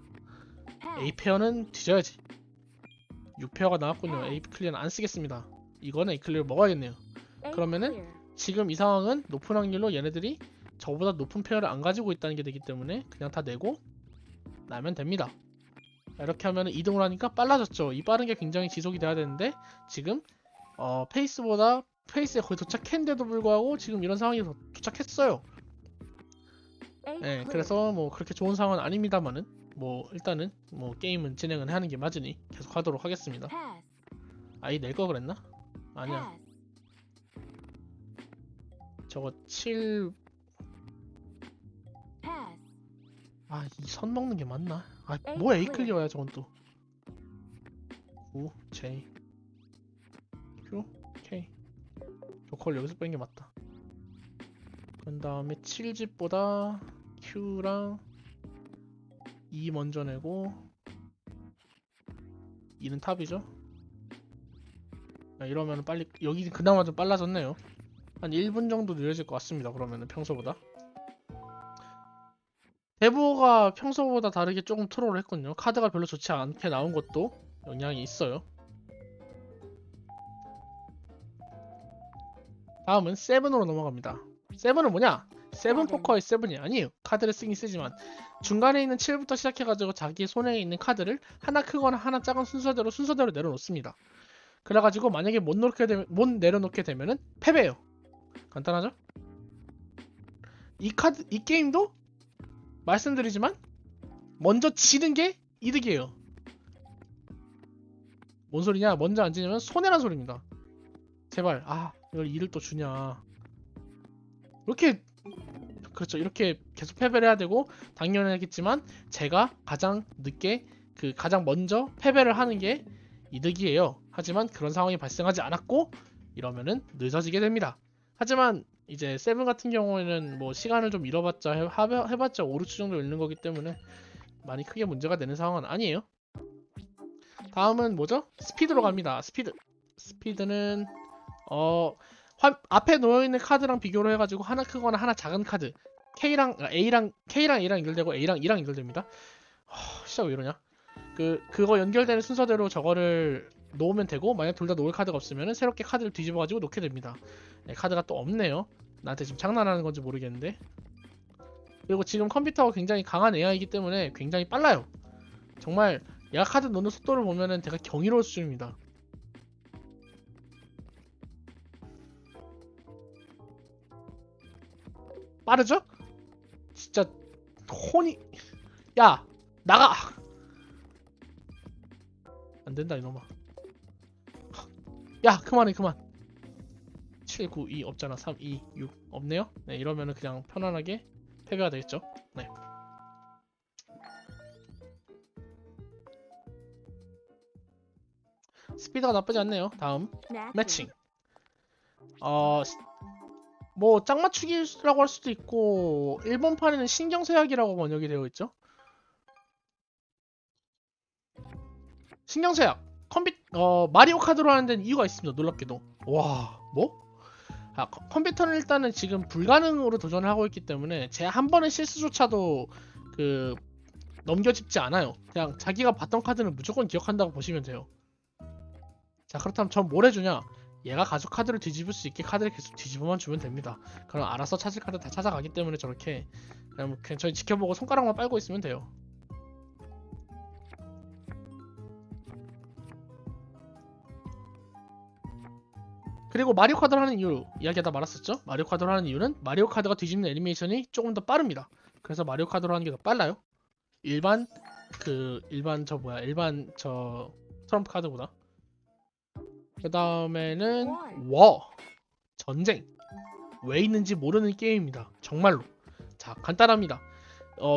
Pass. A 페어는 뒤져야지. 6페어가 나왔군요. A 클리어는 안 쓰겠습니다. 이거는 A 클리어 먹어야겠네요. 8 그러면은 clear. 지금 이 상황은 높은 확률로 얘네들이 저보다 높은 페어를 안 가지고 있다는 게 되기 때문에 그냥 다 내고 나면 됩니다. 이렇게 하면 2등을 하니까 빨라졌죠. 이 빠른 게 굉장히 지속이 돼야 되는데 지금 페이스에 거의 도착했는데도 불구하고 지금 이런 상황이 도착했어요. A 네, clear. 그래서 뭐 그렇게 좋은 상황은 아닙니다만은 뭐 일단은 뭐 게임은 진행은 하는 게 맞으니 계속 하도록 하겠습니다. Pass. 아이 낼 거 그랬나? 아니야. Pass. 저거 7. Pass. 아, 이 선 먹는 게 맞나? 아, 에이, 뭐야, A 그래. 클리어야 저건 또. 9, J, Q, K. 조커를 여기서 뺀 게 맞다. 그 다음에 7집보다 Q랑 E 먼저 내고 2는 탑이죠. 아, 이러면 빨리 여기 그나마 좀 빨라졌네요. 한 1분 정도 느려질 것 같습니다. 그러면은 평소보다. 대부호가 평소보다 다르게 조금 트롤을 했거든요. 카드가 별로 좋지 않게 나온 것도 영향이 있어요. 다음은 세븐으로 넘어갑니다. 세븐은 뭐냐? 세븐 포커의 세븐이 아니에요. 카드를 쓰긴 쓰지만 중간에 있는 7부터 시작해가지고 자기 손에 있는 카드를 하나 크거나 하나 작은 순서대로 내려놓습니다. 그래가지고 만약에 못 내려놓게 되면은 패배예요. 간단하죠? 이 게임도 말씀드리지만 먼저 지는 게 이득이에요. 뭔 소리냐? 먼저 안 지냐면 손해란 소리입니다. 제발 이걸 2를 또 주냐. 이렇게 그렇죠. 이렇게 계속 패배를 해야 되고 당연하겠지만 제가 가장 늦게 가장 먼저 패배를 하는 게 이득이에요. 하지만 그런 상황이 발생하지 않았고 이러면은 늦어지게 됩니다. 하지만 이제 세븐 같은 경우에는 뭐 시간을 좀 잃어봤자 해봤자 5, 6주 정도 잃는 거기 때문에 많이 크게 문제가 되는 상황은 아니에요. 다음은 뭐죠? 스피드로 갑니다. 스피드는 앞에 놓여있는 카드랑 비교를 해가지고 하나 크거나 하나 작은 카드 K랑 A랑 연결되고 A랑 E랑 연결됩니다. 진짜 왜 이러냐? 그거 연결되는 순서대로 저거를 놓으면 되고 만약 둘 다 놓을 카드가 없으면 새롭게 카드를 뒤집어가지고 놓게 됩니다. 네, 카드가 또 없네요. 나한테 지금 장난하는 건지 모르겠는데. 그리고 지금 컴퓨터가 굉장히 강한 AI이기 때문에 굉장히 빨라요. 정말 얘가 카드 놓는 속도를 보면은 제가 경이로울 수준입니다. 빠르죠? 진짜 혼이 야 나가 안된다 이놈아. 야 그만 7, 9, 2 없잖아. 3, 2, 6 없네요. 네 이러면은 그냥 편안하게 패배가 되겠죠. 네 스피드가 나쁘지 않네요. 다음 Matching. 매칭. 뭐 짝맞추기라고 할 수도 있고 일본판에는 신경쇠약이라고 번역이 되어 있죠. 신경쇠약 마리오 카드로 하는 데는 이유가 있습니다. 놀랍게도. 와 뭐? 컴퓨터는 일단은 지금 불가능으로 도전을 하고 있기 때문에 제 한 번의 실수조차도 넘겨짚지 않아요. 그냥 자기가 봤던 카드는 무조건 기억한다고 보시면 돼요. 자 그렇다면 전 뭘 해주냐? 얘가 가족 카드를 뒤집을 수 있게 카드를 계속 뒤집어만 주면 됩니다. 그럼 알아서 찾을 카드 다 찾아가기 때문에 저렇게 그냥 저희 지켜보고 손가락만 빨고 있으면 돼요. 그리고 마리오 카드를 하는 이유 이야기하다 말았었죠. 마리오 카드를 하는 이유는 마리오 카드가 뒤집는 애니메이션이 조금 더 빠릅니다. 그래서 마리오 카드로 하는 게 더 빨라요. 일반 트럼프 카드보다. 그 다음에는 전쟁. 왜 있는지 모르는 게임입니다. 정말로. 자 간단합니다.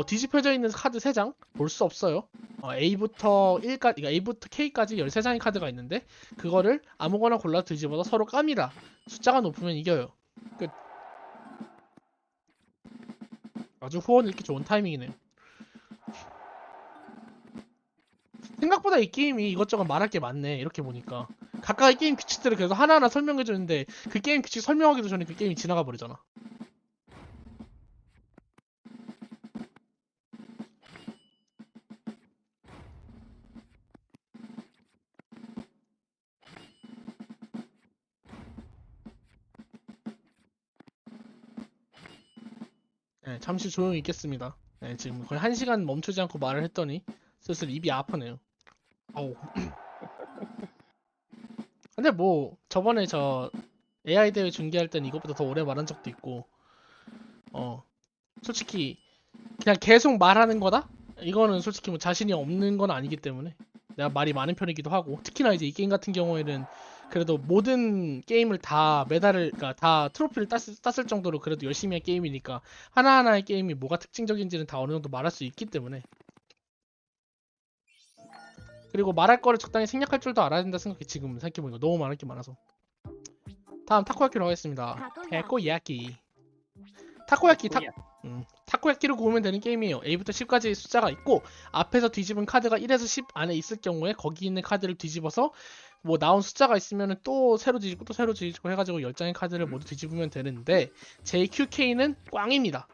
뒤집혀져 있는 카드 3장 볼 수 없어요. A부터 K까지 13장의 카드가 있는데 그거를 아무거나 골라 뒤집어서 서로 깝니다. 숫자가 높으면 이겨요. 끝. 아주 후원 읽기 좋은 타이밍이네요. 생각보다 이 게임이 이것저것 말할 게 많네. 이렇게 보니까 각각의 게임 규칙들을 그래서 하나하나 설명해주는데 그 게임 규칙 설명하기도 전에 그 게임이 지나가 버리잖아. 네, 잠시 조용히 있겠습니다. 네, 지금 거의 1시간 멈추지 않고 말을 했더니 슬슬 입이 아프네요. 어우. 근데 뭐 저번에 저 AI 대회 중계할 땐 이것보다 더 오래 말한 적도 있고 솔직히 그냥 계속 말하는 거다? 이거는 솔직히 뭐 자신이 없는 건 아니기 때문에 내가 말이 많은 편이기도 하고 특히나 이제 이 게임 같은 경우에는 그래도 모든 게임을 다 메달을 그러니까 다 트로피를 땄을 정도로 그래도 열심히 한 게임이니까 하나하나의 게임이 뭐가 특징적인지는 다 어느 정도 말할 수 있기 때문에 그리고 말할 거를 적당히 생략할 줄도 알아야 된다 생각해. 지금 생각해보니까 너무 말할 게 많아서. 다음 타코야키로 하겠습니다. 타코야키. 타코야키를 구우면 되는 게임이에요. A부터 10까지 숫자가 있고 앞에서 뒤집은 카드가 1에서 10 안에 있을 경우에 거기 있는 카드를 뒤집어서 뭐 나온 숫자가 있으면 또 새로 뒤집고 또 새로 뒤집고 해가지고 10장의 카드를 모두 뒤집으면 되는데 JQK는 꽝입니다.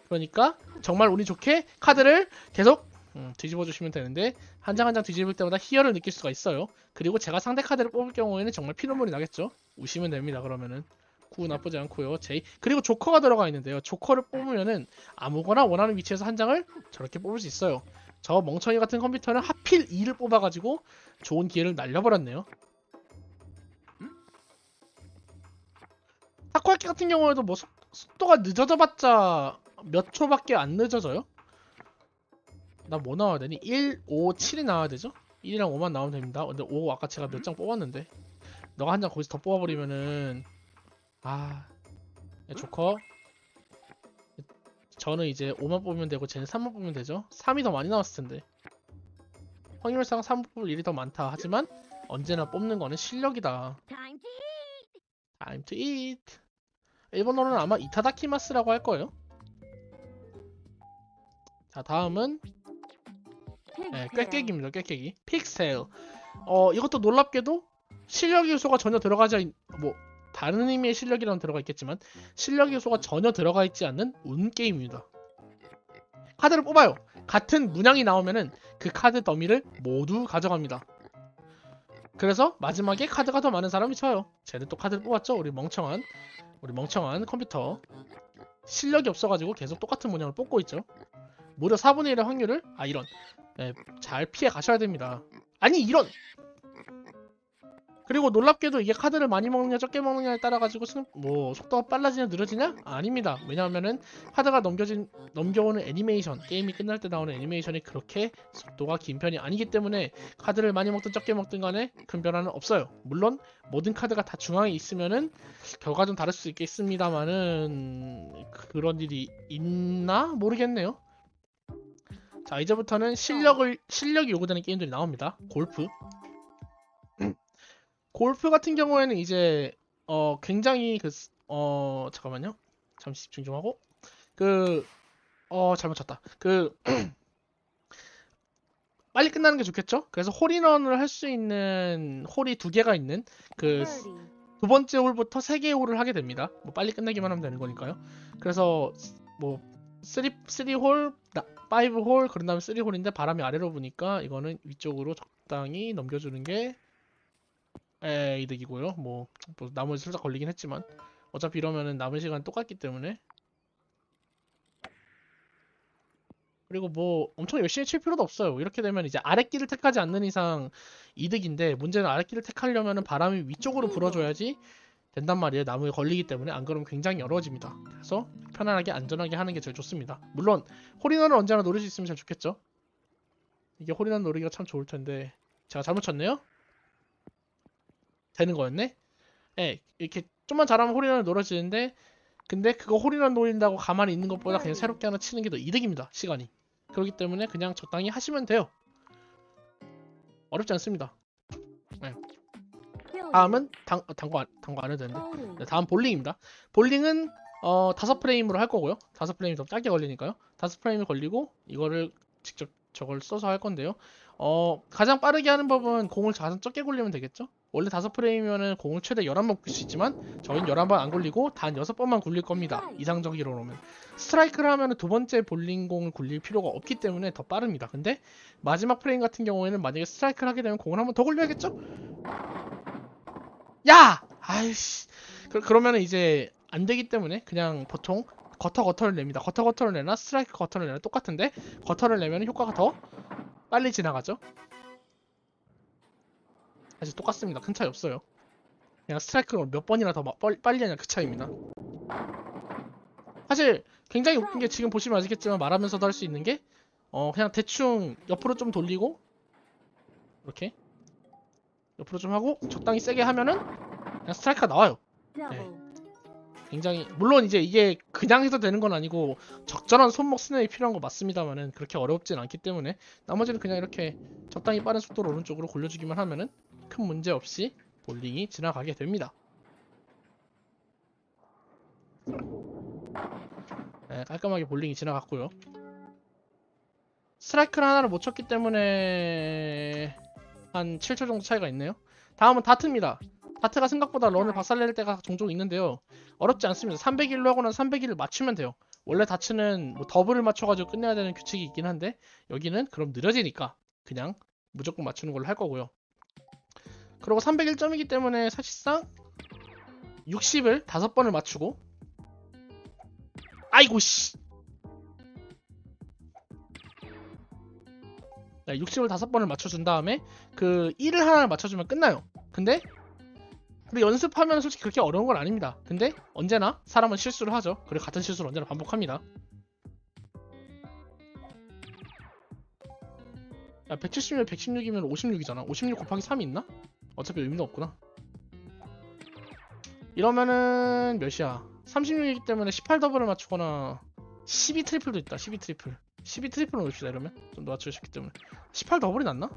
그러니까 정말 운이 좋게 카드를 계속 뒤집어 주시면 되는데 한 장 한 장 뒤집을 때마다 희열을 느낄 수가 있어요. 그리고 제가 상대 카드를 뽑을 경우에는 정말 피눈물이 나겠죠. 우시면 됩니다. 그러면은 구 나쁘지 않고요. 그리고 조커가 들어가 있는데요. 조커를 뽑으면은 아무거나 원하는 위치에서 한 장을 저렇게 뽑을 수 있어요. 저 멍청이 같은 컴퓨터는 하필 2를 뽑아가지고 좋은 기회를 날려버렸네요. 타코야키 같은 경우에도 뭐 속도가 늦어져봤자 몇 초밖에 안 늦어져요. 나 뭐 나와야 되니? 1, 5, 7이 나와야 되죠? 1이랑 5만 나오면 됩니다. 근데 5 아까 제가 몇 장 뽑았는데 너가 한 장 거기서 더 뽑아버리면은 야, 조커 저는 이제 5만 뽑으면 되고 쟤는 3만 뽑으면 되죠. 3이 더 많이 나왔을 텐데 확률상 3 뽑을 일이 더 많다. 하지만 언제나 뽑는 거는 실력이다. Time to eat. 일본어로는 아마 이타다키마스라고 할 거예요. 자, 다음은 꾀깨기입니다. 꾀깨기. 픽셀. 이것도 놀랍게도 실력 요소가 전혀 뭐 다른 의미의 실력이라는 들어가 있겠지만 실력 요소가 전혀 들어가 있지 않는 운 게임입니다. 카드를 뽑아요. 같은 문양이 나오면은 그 카드 더미를 모두 가져갑니다. 그래서 마지막에 카드가 더 많은 사람이 져요. 쟤는 또 카드를 뽑았죠. 우리 멍청한 컴퓨터. 실력이 없어가지고 계속 똑같은 문양을 뽑고 있죠. 무려 4분의 1의 확률을 이런 잘 피해 가셔야 됩니다. 아니 이런. 그리고 놀랍게도 이게 카드를 많이 먹느냐 적게 먹느냐에 따라 가지고 뭐 속도가 빨라지냐 느려지냐? 아닙니다. 왜냐하면은 카드가 넘겨오는 애니메이션, 게임이 끝날 때 나오는 애니메이션이 그렇게 속도가 긴 편이 아니기 때문에 카드를 많이 먹든 적게 먹든 간에 큰 변화는 없어요. 물론 모든 카드가 다 중앙에 있으면은 결과 좀 다를 수 있겠습니다만은 그런 일이 있나 모르겠네요. 자, 이제부터는 실력이 요구되는 게임들이 나옵니다. 골프 같은 경우에는 이제 굉장히 잠깐만요. 잠시 집중 좀 하고 잘못 쳤다. 빨리 끝나는 게 좋겠죠? 그래서 홀인원을 할 수 있는 홀이 2개가 있는 두 번째 홀부터 3개의 홀을 하게 됩니다. 뭐 빨리 끝내기만 하면 되는 거니까요. 그래서 뭐 3홀, 5홀, 그런 다음에 3홀인데 바람이 아래로 부니까 이거는 위쪽으로 적당히 넘겨주는 게 이득이고요. 뭐 나머지 살짝 걸리긴 했지만 어차피 이러면은 남은 시간 똑같기 때문에 그리고 뭐 엄청 열심히 칠 필요도 없어요. 이렇게 되면 이제 아랫길을 택하지 않는 이상 이득인데 문제는 아랫길을 택하려면은 바람이 위쪽으로 불어줘야지 된단 말이에요. 나무에 걸리기 때문에 안 그러면 굉장히 어려워집니다. 그래서 편안하게 안전하게 하는 게 제일 좋습니다. 물론 홀인원을 언제나 노릴 수 있으면 제일 좋겠죠. 이게 홀인원 노리기가 참 좋을 텐데 제가 잘못 쳤네요. 되는 거였네. 이렇게 좀만 잘하면 홀인원을 노려지는데 근데 그거 홀인원 노린다고 가만히 있는 것보다 그냥 새롭게 하나 치는 게 더 이득입니다. 시간이. 그렇기 때문에 그냥 적당히 하시면 돼요. 어렵지 않습니다. 다음은 당구 안 해도 되는데 다음 볼링입니다. 볼링은 5프레임으로 할 거고요. 5프레임이 더 짧게 걸리니까요. 5프레임이 걸리고 이거를 직접 저걸 써서 할 건데요. 가장 빠르게 하는 법은 공을 가장 적게 굴리면 되겠죠? 원래 5프레임이면은 공을 최대 11번 굴릴 수 있지만 저희는 11번 안 굴리고 단 6번만 굴릴 겁니다. 이상적으로는. 스트라이크를 하면은 두 번째 볼링공을 굴릴 필요가 없기 때문에 더 빠릅니다. 근데 마지막 프레임 같은 경우에는 만약에 스트라이크를 하게 되면 공을 한 번 더 굴려야겠죠? 야! 아이씨. 그러면은 이제 안 되기 때문에 그냥 보통 거터를 냅니다. 거터를 내나 스트라이크 거터를 내나 똑같은데 거터를 내면 효과가 더 빨리 지나가죠. 사실 똑같습니다. 큰 차이 없어요. 그냥 스트라이크를 몇 번이나 더 빨리 하냐 그 차이입니다. 사실 굉장히 웃긴 게 지금 보시면 아시겠지만 말하면서도 할 수 있는 게 그냥 대충 옆으로 좀 돌리고 이렇게 옆으로 좀 하고 적당히 세게 하면은 그냥 스트라이크가 나와요. Double. 굉장히 물론 이제 이게 그냥 해서 되는 건 아니고 적절한 손목 스냅이 필요한 거 맞습니다만은 그렇게 어렵진 않기 때문에 나머지는 그냥 이렇게 적당히 빠른 속도로 오른쪽으로 골려주기만 하면은 큰 문제 없이 볼링이 지나가게 됩니다. 네, 깔끔하게 볼링이 지나갔고요. 스트라이크를 하나를 못 쳤기 때문에 한 7초 정도 차이가 있네요. 다음은 다트입니다. 다트가 생각보다 런을 박살낼 때가 종종 있는데요. 어렵지 않습니다. 301로 하고 난 301을 맞추면 돼요. 원래 다트는 뭐 더블을 맞춰가지고 끝내야 되는 규칙이 있긴 한데 여기는 그럼 느려지니까 그냥 무조건 맞추는 걸로 할 거고요. 그리고 301점이기 때문에 사실상 60을 5번을 맞추고 아이고 씨 60을 5번을 맞춰준 다음에 그 1을 하나를 맞춰주면 끝나요. 근데 연습하면 솔직히 그렇게 어려운 건 아닙니다. 근데 언제나 사람은 실수를 하죠. 그리고 같은 실수를 언제나 반복합니다. 야 170이면 116이면 56이잖아. 56 곱하기 3이 있나? 어차피 의미도 없구나. 이러면은 몇이야? 36이기 때문에 18 더블을 맞추거나 12 트리플도 있다. 12 트리플. 12 트리플을 노립시다. 이러면 좀 더 맞추고 싶기 때문에 18 더블이 낫나?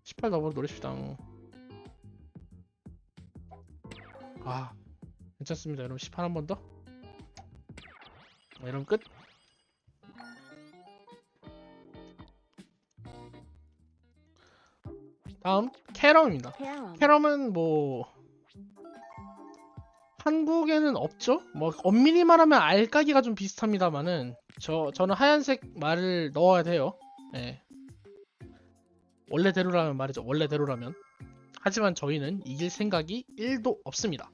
18 더블 노립시다. 아 괜찮습니다. 여러분 18 한 번 더. 이러면 끝. 다음 캐럼입니다. Carom. 캐럼은 뭐 한국에는 없죠? 뭐 엄밀히 말하면 알까기가 좀 비슷합니다만은 저는 하얀색 말을 넣어야 돼요. 예. 원래대로라면 말이죠. 원래대로라면. 하지만 저희는 이길 생각이 1도 없습니다.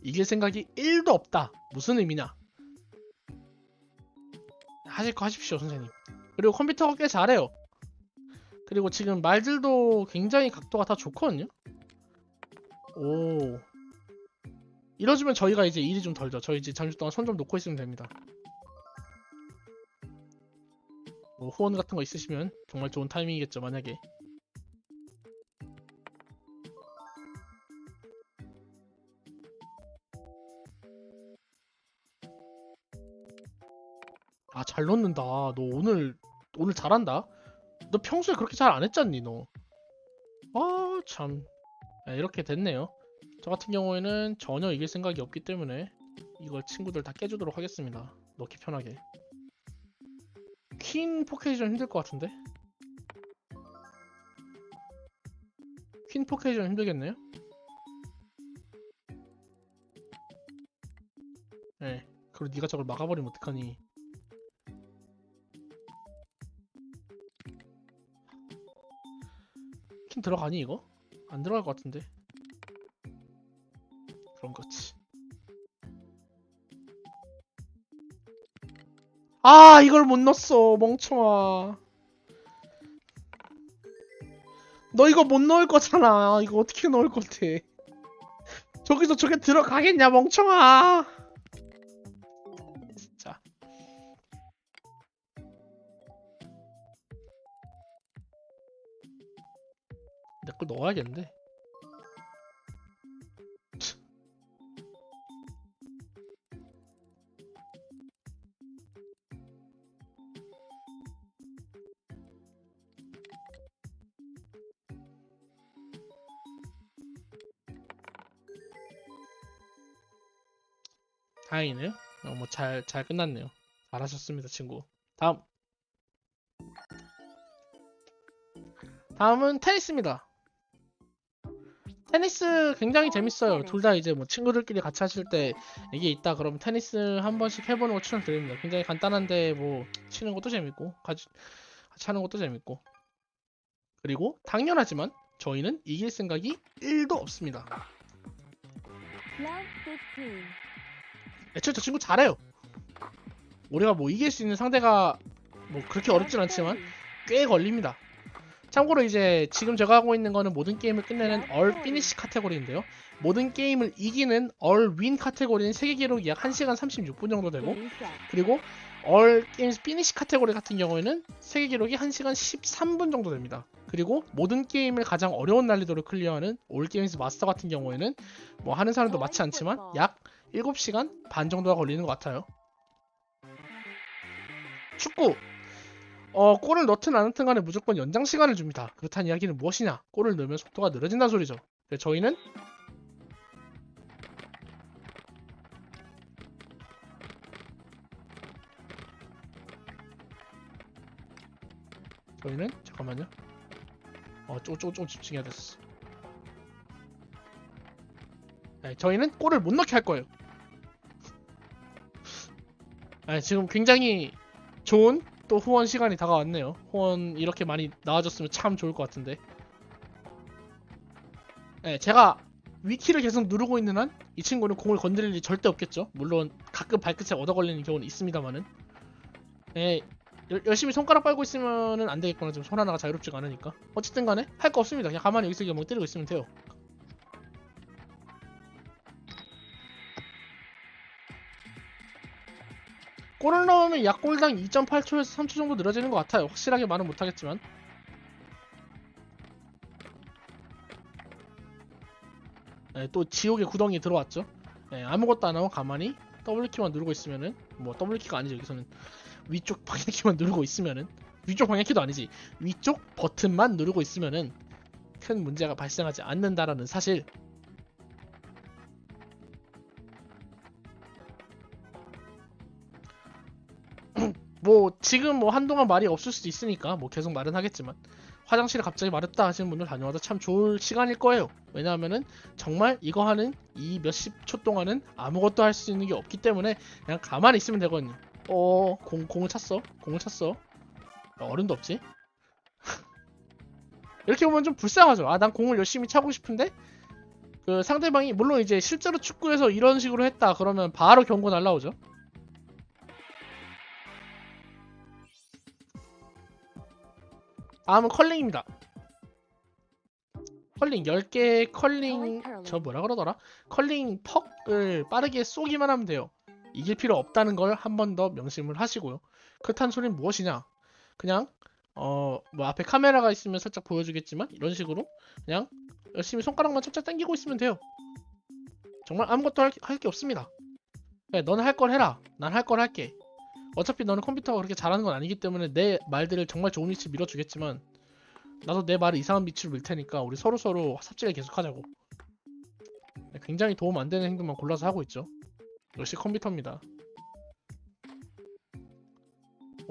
이길 생각이 1도 없다. 무슨 의미냐? 하실 거 하십시오, 선생님. 그리고 컴퓨터가 꽤 잘해요. 그리고 지금 말들도 굉장히 각도가 다 좋거든요. 오. 이러시면 저희가 이제 일이 좀 덜죠. 저희 이제 잠시 동안 손 좀 놓고 있으면 됩니다. 뭐 후원 같은 거 있으시면 정말 좋은 타이밍이겠죠, 만약에. 아, 잘 넣는다. 너 오늘 잘한다. 너 평소에 그렇게 잘 안 했잖니, 너. 아, 참. 네, 이렇게 됐네요. 저 같은 경우에는 전혀 이길 생각이 없기 때문에 이걸 친구들 다 깨주도록 하겠습니다. 넣기 편하게. 퀸 포켓이 좀 힘들 것 같은데? 퀸 포켓이 좀 힘들겠네요? 네. 그리고 네가 저걸 막아버리면 어떡하니. 퀸 들어가니 이거? 안 들어갈 것 같은데. 그런 거지. 아, 이걸 못 넣었어, 멍청아. 너 이거 못 넣을 거잖아. 이거 어떻게 넣을 건데? 저기서 저게 들어가겠냐, 멍청아. 진짜. 내 걸 넣어야겠는데. 다행이네요. 뭐 잘 끝났네요. 잘하셨습니다, 친구. 다음은 테니스입니다. 테니스 굉장히 재밌어요. 둘 다 이제 뭐 친구들끼리 같이 하실 때 이게 있다 그러면 테니스 한 번씩 해보는 거 추천드립니다. 굉장히 간단한데 뭐 치는 것도 재밌고 같이 하는 것도 재밌고. 그리고 당연하지만 저희는 이길 생각이 1도 없습니다. Round 15. 애초에 저 친구 잘해요. 우리가 뭐 이길 수 있는 상대가 뭐 그렇게 어렵진 않지만 꽤 걸립니다. 참고로 이제 지금 제가 하고 있는 거는 모든 게임을 끝내는 all finish 카테고리인데요. 모든 게임을 이기는 all win 카테고리는 세계 기록이 약 1시간 36분 정도 되고, Game set. 그리고 all games finish 카테고리 같은 경우에는 세계 기록이 1시간 13분 정도 됩니다. 그리고 모든 게임을 가장 어려운 난이도로 클리어하는 all games 마스터 같은 경우에는 뭐 하는 사람도 많지 않지만 약 7시간 반 정도가 걸리는 것 같아요. 축구. 골을 넣든 안 넣든 간에 무조건 연장 시간을 줍니다. 그렇다는 이야기는 무엇이냐? 골을 넣으면 속도가 느려진다는 소리죠. 그래서 저희는 잠깐만요. 조금 집중해야 됐어. 네, 저희는 골을 못 넣게 할 거예요. 네, 지금 굉장히 좋은 또 후원 시간이 다가왔네요. 후원 이렇게 많이 나와줬으면 참 좋을 것 같은데. 네, 제가 위키를 계속 누르고 있는 한 이 친구는 공을 건드릴 일이 절대 없겠죠. 물론 가끔 발끝에 얻어 걸리는 경우는 있습니다만은. 네, 열심히 손가락 빨고 있으면은 안 되겠구나. 지금 손 하나가 자유롭지가 않으니까. 어쨌든 간에 할 거 없습니다. 그냥 가만히 여기서 뭐 때리고 있으면 돼요. 골을 넣으면 약 골당 2.8초에서 3초 정도 늘어지는 것 같아요. 확실하게 말은 못하겠지만. 네, 또 지옥의 구덩이 들어왔죠. 네, 아무것도 안 하고 가만히 W키만 누르고 있으면은, 뭐 W키가 아니죠. 여기서는 위쪽 방향키만 누르고 있으면은, 위쪽 방향키도 아니지, 위쪽 버튼만 누르고 있으면은 큰 문제가 발생하지 않는다라는 사실. 뭐 지금 뭐 한동안 말이 없을 수도 있으니까 뭐 계속 말은 하겠지만, 화장실에 갑자기 마렵다 하시는 분들 다녀와도 참 좋을 시간일 거예요. 왜냐하면은 정말 이거 하는 이 몇십 초 동안은 아무것도 할 수 있는 게 없기 때문에 그냥 가만히 있으면 되거든요. 공을 찼어. 야, 어른도 없지? 이렇게 보면 좀 불쌍하죠. 난 공을 열심히 차고 싶은데 그 상대방이, 물론 이제 실제로 축구에서 이런 식으로 했다 그러면 바로 경고 날라오죠. 다음은 컬링입니다. 컬링 10개 컬링, 저 뭐라 그러더라? 컬링 퍽을 빠르게 쏘기만 하면 돼요. 이길 필요 없다는 걸 한 번 더 명심을 하시고요. 그렇다는 소리는 무엇이냐? 그냥 뭐 앞에 카메라가 있으면 살짝 보여주겠지만 이런 식으로 그냥 열심히 손가락만 찹찹 당기고 있으면 돼요. 정말 아무것도 할 게 없습니다. 네, 너는 할 걸 해라. 난 할 걸 할게. 어차피 너는 컴퓨터가 그렇게 잘하는 건 아니기 때문에 내 말들을 정말 좋은 위치 밀어주겠지만, 나도 내 말을 이상한 위치로 밀 테니까 우리 서로 삽질을 계속하자고. 네, 굉장히 도움 안 되는 행동만 골라서 하고 있죠. 역시 컴퓨터입니다.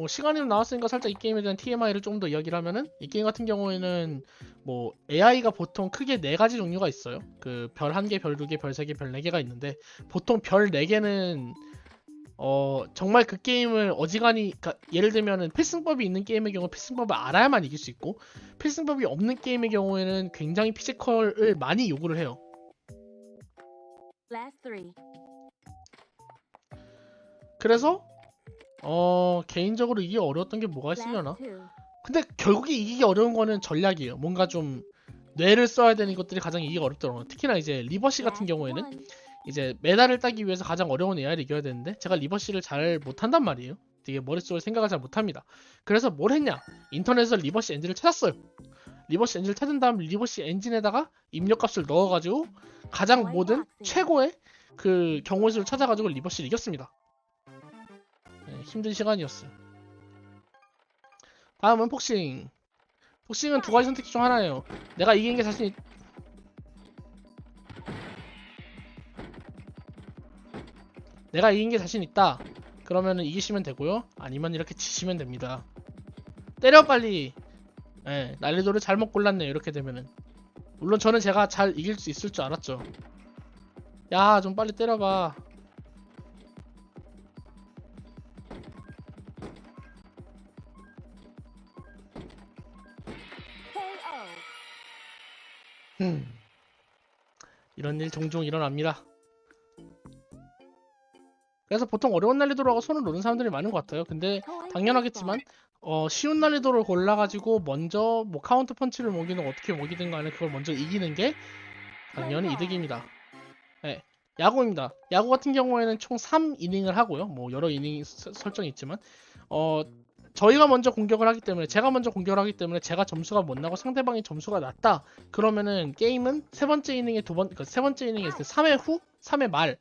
시간이 나왔으니까 살짝 이 게임에 대한 TMI를 조금 더 이야기를 하면은, 이 게임 같은 경우에는 뭐 AI가 보통 크게 4가지 종류가 있어요. 그 별 1개, 별 2개, 별 3개, 별 4개가 있는데, 보통 별 4개는 정말 그 게임을 어지간히, 그러니까 예를 들면은 필승법이 있는 게임의 경우 필승법을 알아야만 이길 수 있고, 필승법이 없는 게임의 경우에는 굉장히 피지컬을 많이 요구를 해요. Last 3. 그래서 개인적으로 이게 어려웠던 게 뭐가 있으려나? Last 2. 근데 결국에 이기기 어려운 거는 전략이에요. 뭔가 좀 뇌를 써야 되는 것들이 가장 이기기 어렵더라고요. 특히나 이제 리버시 같은 경우에는 이제 메달을 따기 위해서 가장 어려운 AI를 이겨야 되는데, 제가 리버시를 잘 못한단 말이에요. 되게 머릿속에 생각을 잘 못합니다. 그래서 뭘 했냐? 인터넷에서 리버시 엔진을 찾았어요. 리버시 엔진을 찾은 다음 리버시 엔진에다가 입력값을 넣어가지고 가장 모든 최고의 그 경우의 수를 찾아가지고 리버시를 이겼습니다. 네, 힘든 시간이었어요. 다음은 폭싱. 폭싱은 2가지 선택 중 하나예요. 내가 이기는 게 자신 있다. 그러면은 이기시면 되고요. 아니면 이렇게 지시면 됩니다. 때려 빨리. 예, 난이도를 잘못 골랐네요. 이렇게 되면은. 물론 저는 제가 잘 이길 수 있을 줄 알았죠. 야, 좀 빨리 때려봐. KO. 이런 일 종종 일어납니다. 그래서 보통 어려운 난이도로 하고 손을 놓는 사람들이 많은 것 같아요. 근데 당연하겠지만 쉬운 난이도를 골라가지고 먼저 뭐 카운터 펀치를 먹이든 어떻게 먹이든 간에 그걸 먼저 이기는 게 당연히 이득입니다. 네, 야구입니다. 야구 같은 경우에는 총 3이닝을 하고요. 뭐 여러 이닝 설정이 있지만 저희가 먼저 공격을 하기 때문에 제가 먼저 공격을 하기 때문에 제가 점수가 못 나고 상대방이 점수가 낮다. 그러면은 게임은 세 번째 이닝에 세 번째 이닝에 3회 후, 3회 말을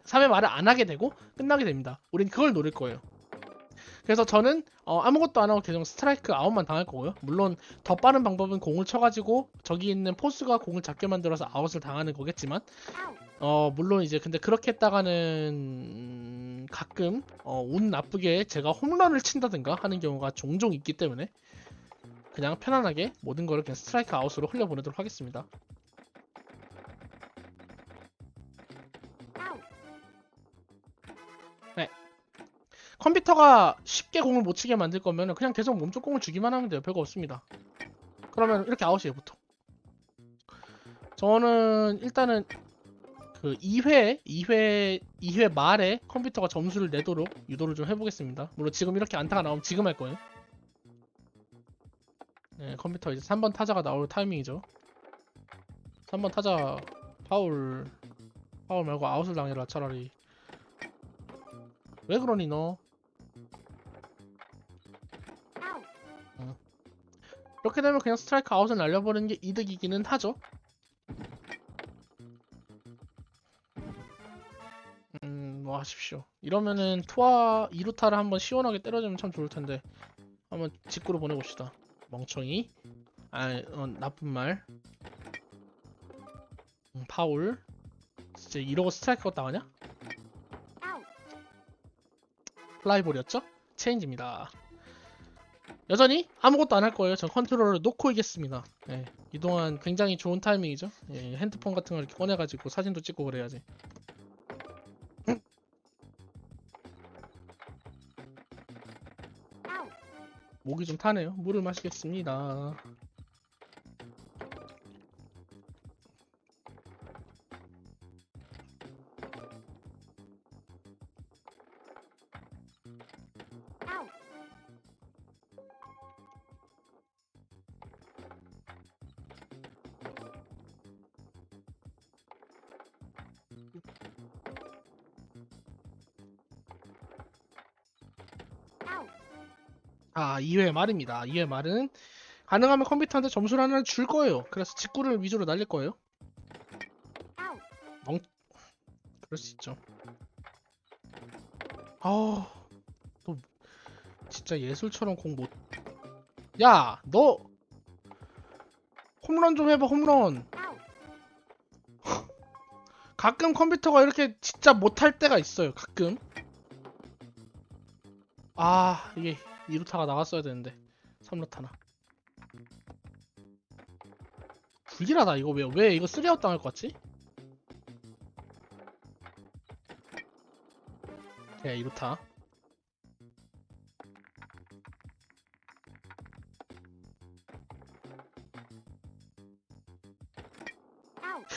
안 하게 되고 끝나게 됩니다. 우린 그걸 노릴 거예요. 그래서 저는 아무것도 안 하고 계속 스트라이크 아웃만 당할 거고요. 물론 더 빠른 방법은 공을 쳐가지고 저기 있는 포수가 공을 잡게 만들어서 아웃을 당하는 거겠지만 물론 이제 근데 그렇게 했다가는 가끔 운 나쁘게 제가 홈런을 친다든가 하는 경우가 종종 있기 때문에 그냥 편안하게 모든 거를 그냥 스트라이크 아웃으로 흘려보내도록 하겠습니다. 네. 컴퓨터가 쉽게 공을 못 치게 만들 거면 그냥 계속 몸쪽 공을 주기만 하면 돼요. 별거 없습니다. 그러면 이렇게 아웃이에요, 보통. 저는 일단은 그 2회 말에 컴퓨터가 점수를 내도록 유도를 좀 해보겠습니다. 물론 지금 이렇게 안타가 나오면 지금 할 거예요. 네, 컴퓨터 이제 3번 타자가 나올 타이밍이죠. 3번 타자 파울 말고 아웃을 당해라 차라리. 왜 그러니 너? 이렇게 되면 그냥 스트라이크 아웃을 날려버리는 게 이득이기는 하죠. 뭐 하십시오. 이러면은 투아 2루타를 한번 시원하게 때려주면 참 좋을 텐데 한번 직구로 보내봅시다. 멍청이. 나쁜 말. 파울. 진짜 이러고 스트라이크가 당하냐? 플라이볼이었죠? 체인지입니다. 여전히 아무것도 안 할 거예요. 전 컨트롤을 놓고 이겠습니다. 예, 이동안 굉장히 좋은 타이밍이죠. 예, 핸드폰 같은 걸 이렇게 꺼내가지고 사진도 찍고 그래야지. 목이 좀 타네요. 물을 마시겠습니다. 아, 2회 말입니다. 2회 말은 가능하면 컴퓨터한테 점수를 하나 줄 거예요. 그래서 직구를 위주로 날릴 거예요. 그럴 수 있죠. 너 진짜 예술처럼 공 못. 야, 너 홈런 좀 해봐, 홈런. 가끔 컴퓨터가 이렇게 진짜 못할 때가 있어요. 가끔. 이게 2루타가 나갔어야 되는데 3루타나. 불길하다. 이거 왜 이거 3아웃 당할 것 같지? 네, 2루타.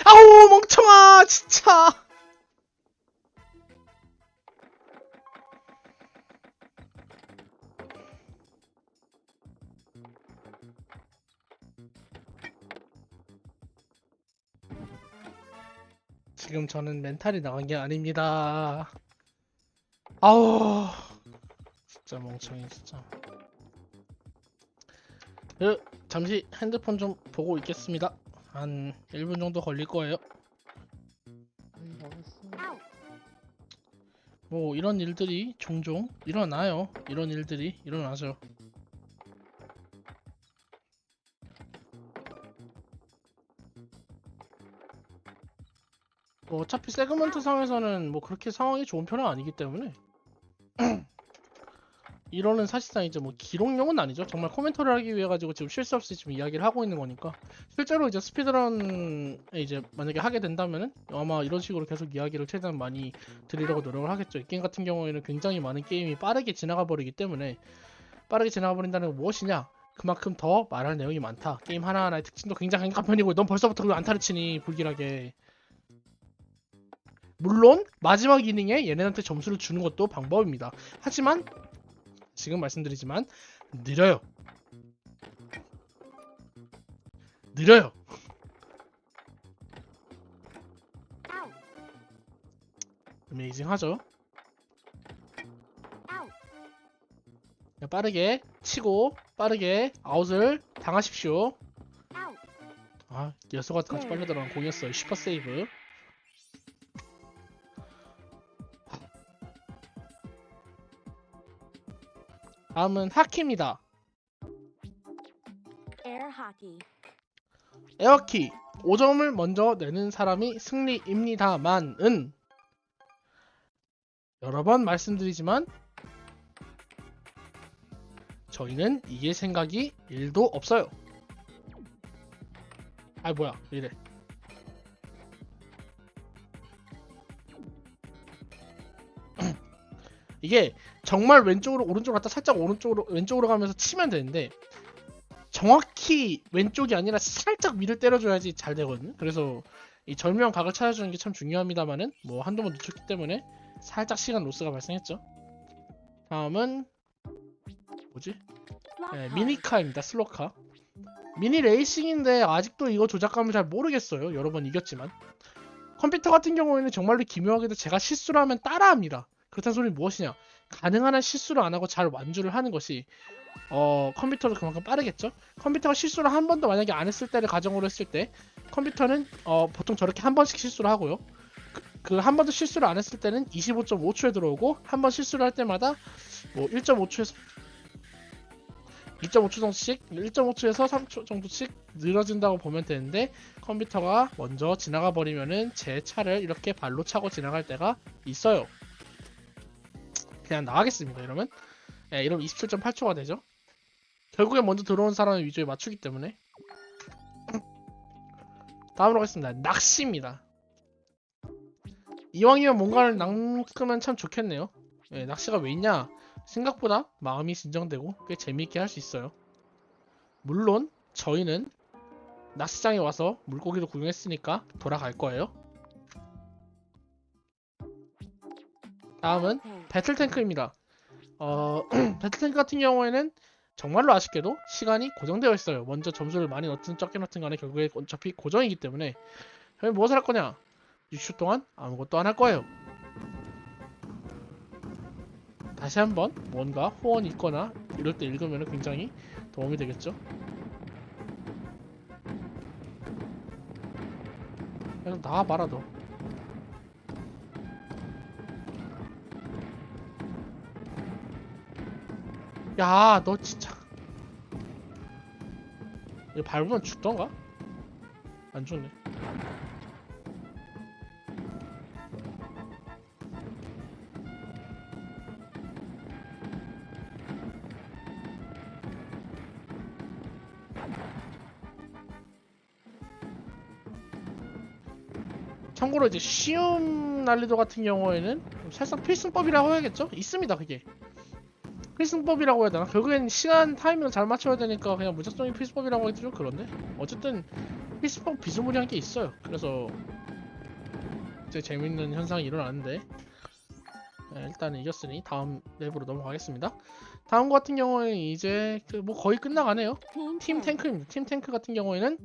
아우 멍청아 진짜. 지금 저는 멘탈이 나간 게 아닙니다. 아우 진짜 멍청이 진짜. 잠시 핸드폰 좀 보고 있겠습니다. 한 1분 정도 걸릴 거예요. 뭐 이런 일들이 종종 일어나요. 이런 일들이 일어나죠. 뭐 어차피 세그먼트 상에서는 뭐 그렇게 상황이 좋은 편은 아니기 때문에 이거는 사실상 이제 뭐 기록용은 아니죠. 정말 코멘터를 하기 위해 가지고 지금 쉴 새 없이 지금 이야기를 하고 있는 거니까. 실제로 이제 스피드런에 이제 만약에 하게 된다면은 아마 이런 식으로 계속 이야기를 최대한 많이 드리려고 노력을 하겠죠. 이 게임 같은 경우에는 굉장히 많은 게임이 빠르게 지나가 버리기 때문에 빠르게 지나가 버린다는 건 무엇이냐? 그만큼 더 말할 내용이 많다. 게임 하나하나의 특징도 굉장히 강력한 편이고 넌 벌써부터 그 안타를 치니 불길하게. 물론 마지막 이닝에 얘네한테 점수를 주는 것도 방법입니다. 하지만 지금 말씀드리지만 느려요. 느려요. Out. 어메이징하죠. Out. 그냥 빠르게 치고 빠르게 아웃을 당하십시오. Out. 아, 여수가 같이 빨려 들어간 공이었어요. 슈퍼 세이브. 다음은 하키입니다. Air hockey. 에어키 5점을 먼저 내는 사람이 승리입니다만은 여러 번 말씀드리지만 저희는 이길 생각이 1도 없어요. 아 뭐야 이래. 이게 정말 왼쪽으로 오른쪽으로 갔다 살짝 오른쪽으로 왼쪽으로 가면서 치면 되는데 정확히 왼쪽이 아니라 살짝 위를 때려줘야지 잘 되거든요. 그래서 이 절묘한 각을 찾아주는 게 참 중요합니다만은 뭐 한두 번 놓쳤기 때문에 살짝 시간 로스가 발생했죠. 다음은 뭐지? Slot 네, car. 미니카입니다. 슬로카. 미니 레이싱인데 아직도 이거 조작감을 잘 모르겠어요. 여러 번 이겼지만 컴퓨터 같은 경우에는 정말로 기묘하게도 제가 실수를 하면 따라합니다. 그렇다는 소리는 무엇이냐? 가능한 한 실수를 안 하고 잘 완주를 하는 것이 컴퓨터도 그만큼 빠르겠죠. 컴퓨터가 실수를 한 번도 만약에 안 했을 때를 가정으로 했을 때 컴퓨터는 보통 저렇게 한 번씩 실수를 하고요. 그 한 번도 실수를 안 했을 때는 25.5초에 들어오고 한 번 실수를 할 때마다 뭐 1.5초에서 2.5초 정도씩 1.5초에서 3초 정도씩 늘어진다고 보면 되는데 컴퓨터가 먼저 지나가 버리면은 제 차를 이렇게 발로 차고 지나갈 때가 있어요. 그냥 나가겠습니다. 이러면 이러면 27.8초가 되죠. 결국에 먼저 들어온 사람의 위주에 맞추기 때문에. 다음으로 가겠습니다. 낚시입니다. 이왕이면 뭔가를 낚으면 참 좋겠네요. 낚시가 왜 있냐? 생각보다 마음이 진정되고 꽤 재미있게 할 수 있어요. 물론 저희는 낚시장에 와서 물고기도 구경했으니까 돌아갈 거예요. 다음은 Tank. 배틀탱크입니다. 배틀탱크 같은 경우에는 정말로 아쉽게도 시간이 고정되어 있어요. 먼저 점수를 많이 넣든 적게 넣든 간에 결국에 어차피 고정이기 때문에 그럼 무엇을 할 거냐? 6초 동안 아무것도 안 할 거예요. 다시 한번 뭔가 호언이 있거나 이럴 때 읽으면 굉장히 도움이 되겠죠. 그냥 나와봐라 너. 야, 너 진짜. 이거 밟으면 죽던가? 안 죽네. 참고로 이제 쉬운 난이도 같은 경우에는 사실상 필승법이라고 해야겠죠? 있습니다, 그게. 필승법이라고 해야 되나? 결국엔 시간 타이밍을 잘 맞춰야 되니까 그냥 무작정이 필승법이라고 하기도 좀 그런데 어쨌든 필승법 비스무리한 게 있어요. 그래서 이제 재밌는 현상이 일어나는데 일단은 이겼으니 다음 랩으로 넘어가겠습니다. 다음 거 같은 경우에는 이제 뭐 거의 끝나가네요. Team 팀 tank. 탱크입니다. 팀 탱크 같은 경우에는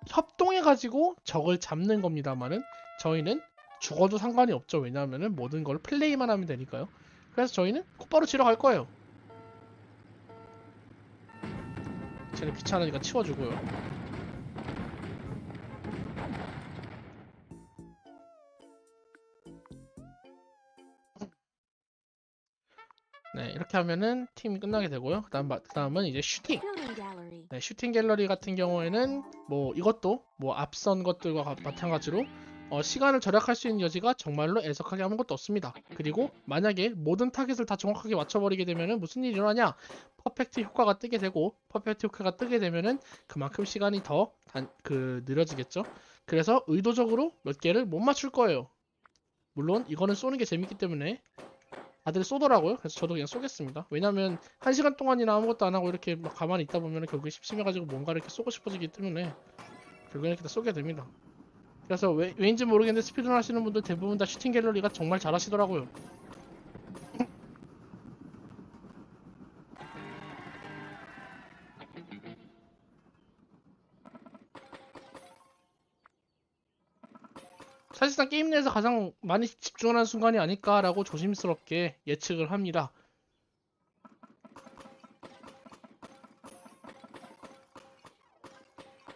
협동해가지고 적을 잡는 겁니다만은 저희는 죽어도 상관이 없죠. 왜냐하면은 모든 걸 플레이만 하면 되니까요. 그래서 저희는 곧바로 치러 갈 거예요. 쟤는 귀찮으니까 치워주고요. 네, 이렇게 하면은 팀이 끝나게 되고요. 그다음은 이제 슈팅. Shooting gallery. 네, 슈팅 갤러리 같은 경우에는 뭐 이것도 뭐 앞선 것들과 마찬가지로 시간을 절약할 수 있는 여지가 정말로 애석하게 아무것도 없습니다. 그리고 만약에 모든 타겟을 다 정확하게 맞춰버리게 되면은 무슨 일이 일어나냐? 퍼펙트 효과가 뜨게 되고 퍼펙트 효과가 뜨게 되면은 그만큼 시간이 더 느려지겠죠. 그래서 의도적으로 몇 개를 못 맞출 거예요. 물론 이거는 쏘는 게 재밌기 때문에 다들 쏘더라고요. 그래서 저도 그냥 쏘겠습니다. 왜냐면 1시간 동안이나 아무것도 안 하고 이렇게 막 가만히 있다 보면 결국에 심심해가지고 뭔가를 이렇게 쏘고 싶어지기 때문에 결국에 이렇게 다 쏘게 됩니다. 그래서 왜인지 모르겠는데 스피드런 하시는 분들 대부분 다 슈팅 갤러리가 정말 잘하시더라고요. 사실상 게임 내에서 가장 많이 집중하는 순간이 아닐까라고 조심스럽게 예측을 합니다.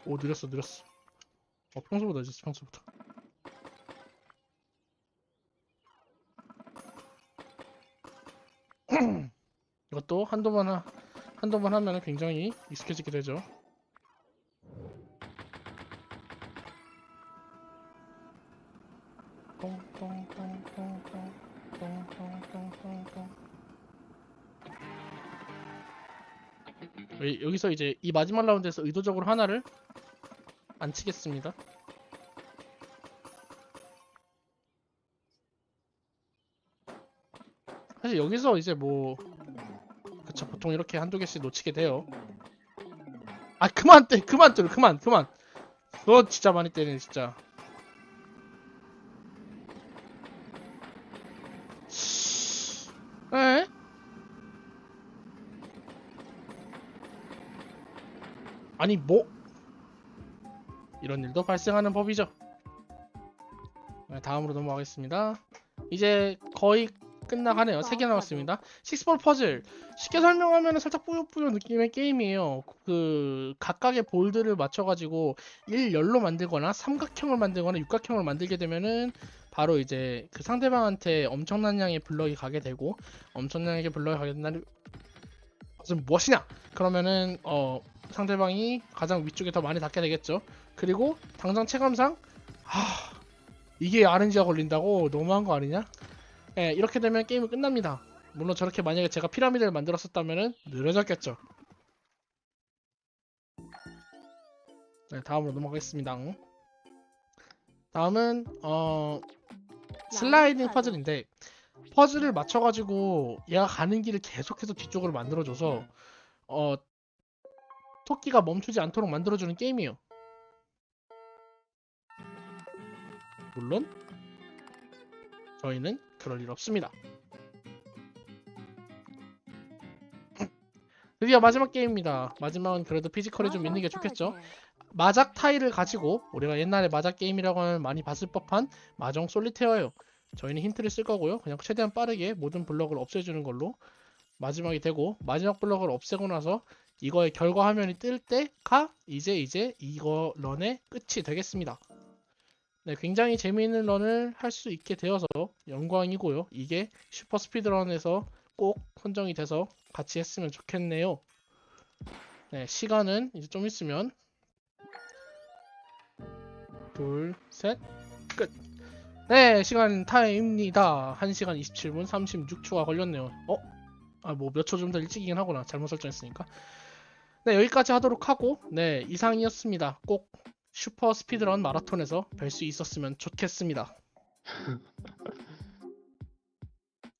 오, 느렸어. 평소보다 늦었어, 평소보다. 이것도 한두 번 하면 굉장히 익숙해지게 되죠. 여기서 이제 이 마지막 라운드에서 의도적으로 하나를 안 치겠습니다. 사실 여기서 이제 뭐 그쵸, 보통 이렇게 한두 개씩 놓치게 돼요. 아, 그만 때려, 그만. 너 진짜 많이 때리네, 진짜. 에? 아니 뭐 이런 일도 발생하는 법이죠. 네, 다음으로 넘어가겠습니다. 이제 거의 끝나가네요. 3개 남았습니다. 식스볼 퍼즐. 쉽게 설명하면 살짝 뿌요뿌요 느낌의 게임이에요. 그 각각의 볼들을 맞춰가지고 일렬로 만들거나 삼각형을 만들거나 육각형을 만들게 되면은 바로 이제 그 상대방한테 엄청난 양의 블럭이 가게 되고, 엄청나게 블럭이 가게 된다는 것은 무엇이냐? 그러면은 상대방이 가장 위쪽에 더 많이 닿게 되겠죠. 그리고 당장 체감상 이게 RNG가 걸린다고? 너무한 거 아니냐? 예, 이렇게 되면 게임이 끝납니다. 물론 저렇게 만약에 제가 피라미드를 만들었었다면은 느려졌겠죠. 네, 다음으로 넘어가겠습니다. 다음은 슬라이딩 퍼즐인데, 퍼즐을 맞춰가지고 얘가 가는 길을 계속해서 뒤쪽으로 만들어줘서 토끼가 멈추지 않도록 만들어주는 게임이에요. 물론 저희는 그럴 일 없습니다. 드디어 마지막 게임입니다. 마지막은 그래도 피지컬이 좀 있는 게 좋겠죠. 마작 타일을 가지고 우리가 옛날에 마작 게임이라고 하면 많이 봤을 법한 마정 솔리테어예요. 저희는 힌트를 쓸 거고요. 그냥 최대한 빠르게 모든 블럭을 없애주는 걸로 마지막이 되고, 마지막 블럭을 없애고 나서 이거의 결과 화면이 뜰 때가 이제 이거 런의 끝이 되겠습니다. 네, 굉장히 재미있는 런을 할 수 있게 되어서 영광이고요. 이게 슈퍼 스피드런에서 꼭 선정이 돼서 같이 했으면 좋겠네요. 네, 시간은 이제 좀 있으면 둘, 셋, 끝. 네, 시간 타임입니다. 1시간 27분 36초가 걸렸네요. 뭐 몇 초 좀 더 일찍이긴 하구나. 잘못 설정했으니까. 네, 여기까지 하도록 하고, 네, 이상이었습니다. 꼭 슈퍼 스피드런 마라톤에서 뵐 수 있었으면 좋겠습니다.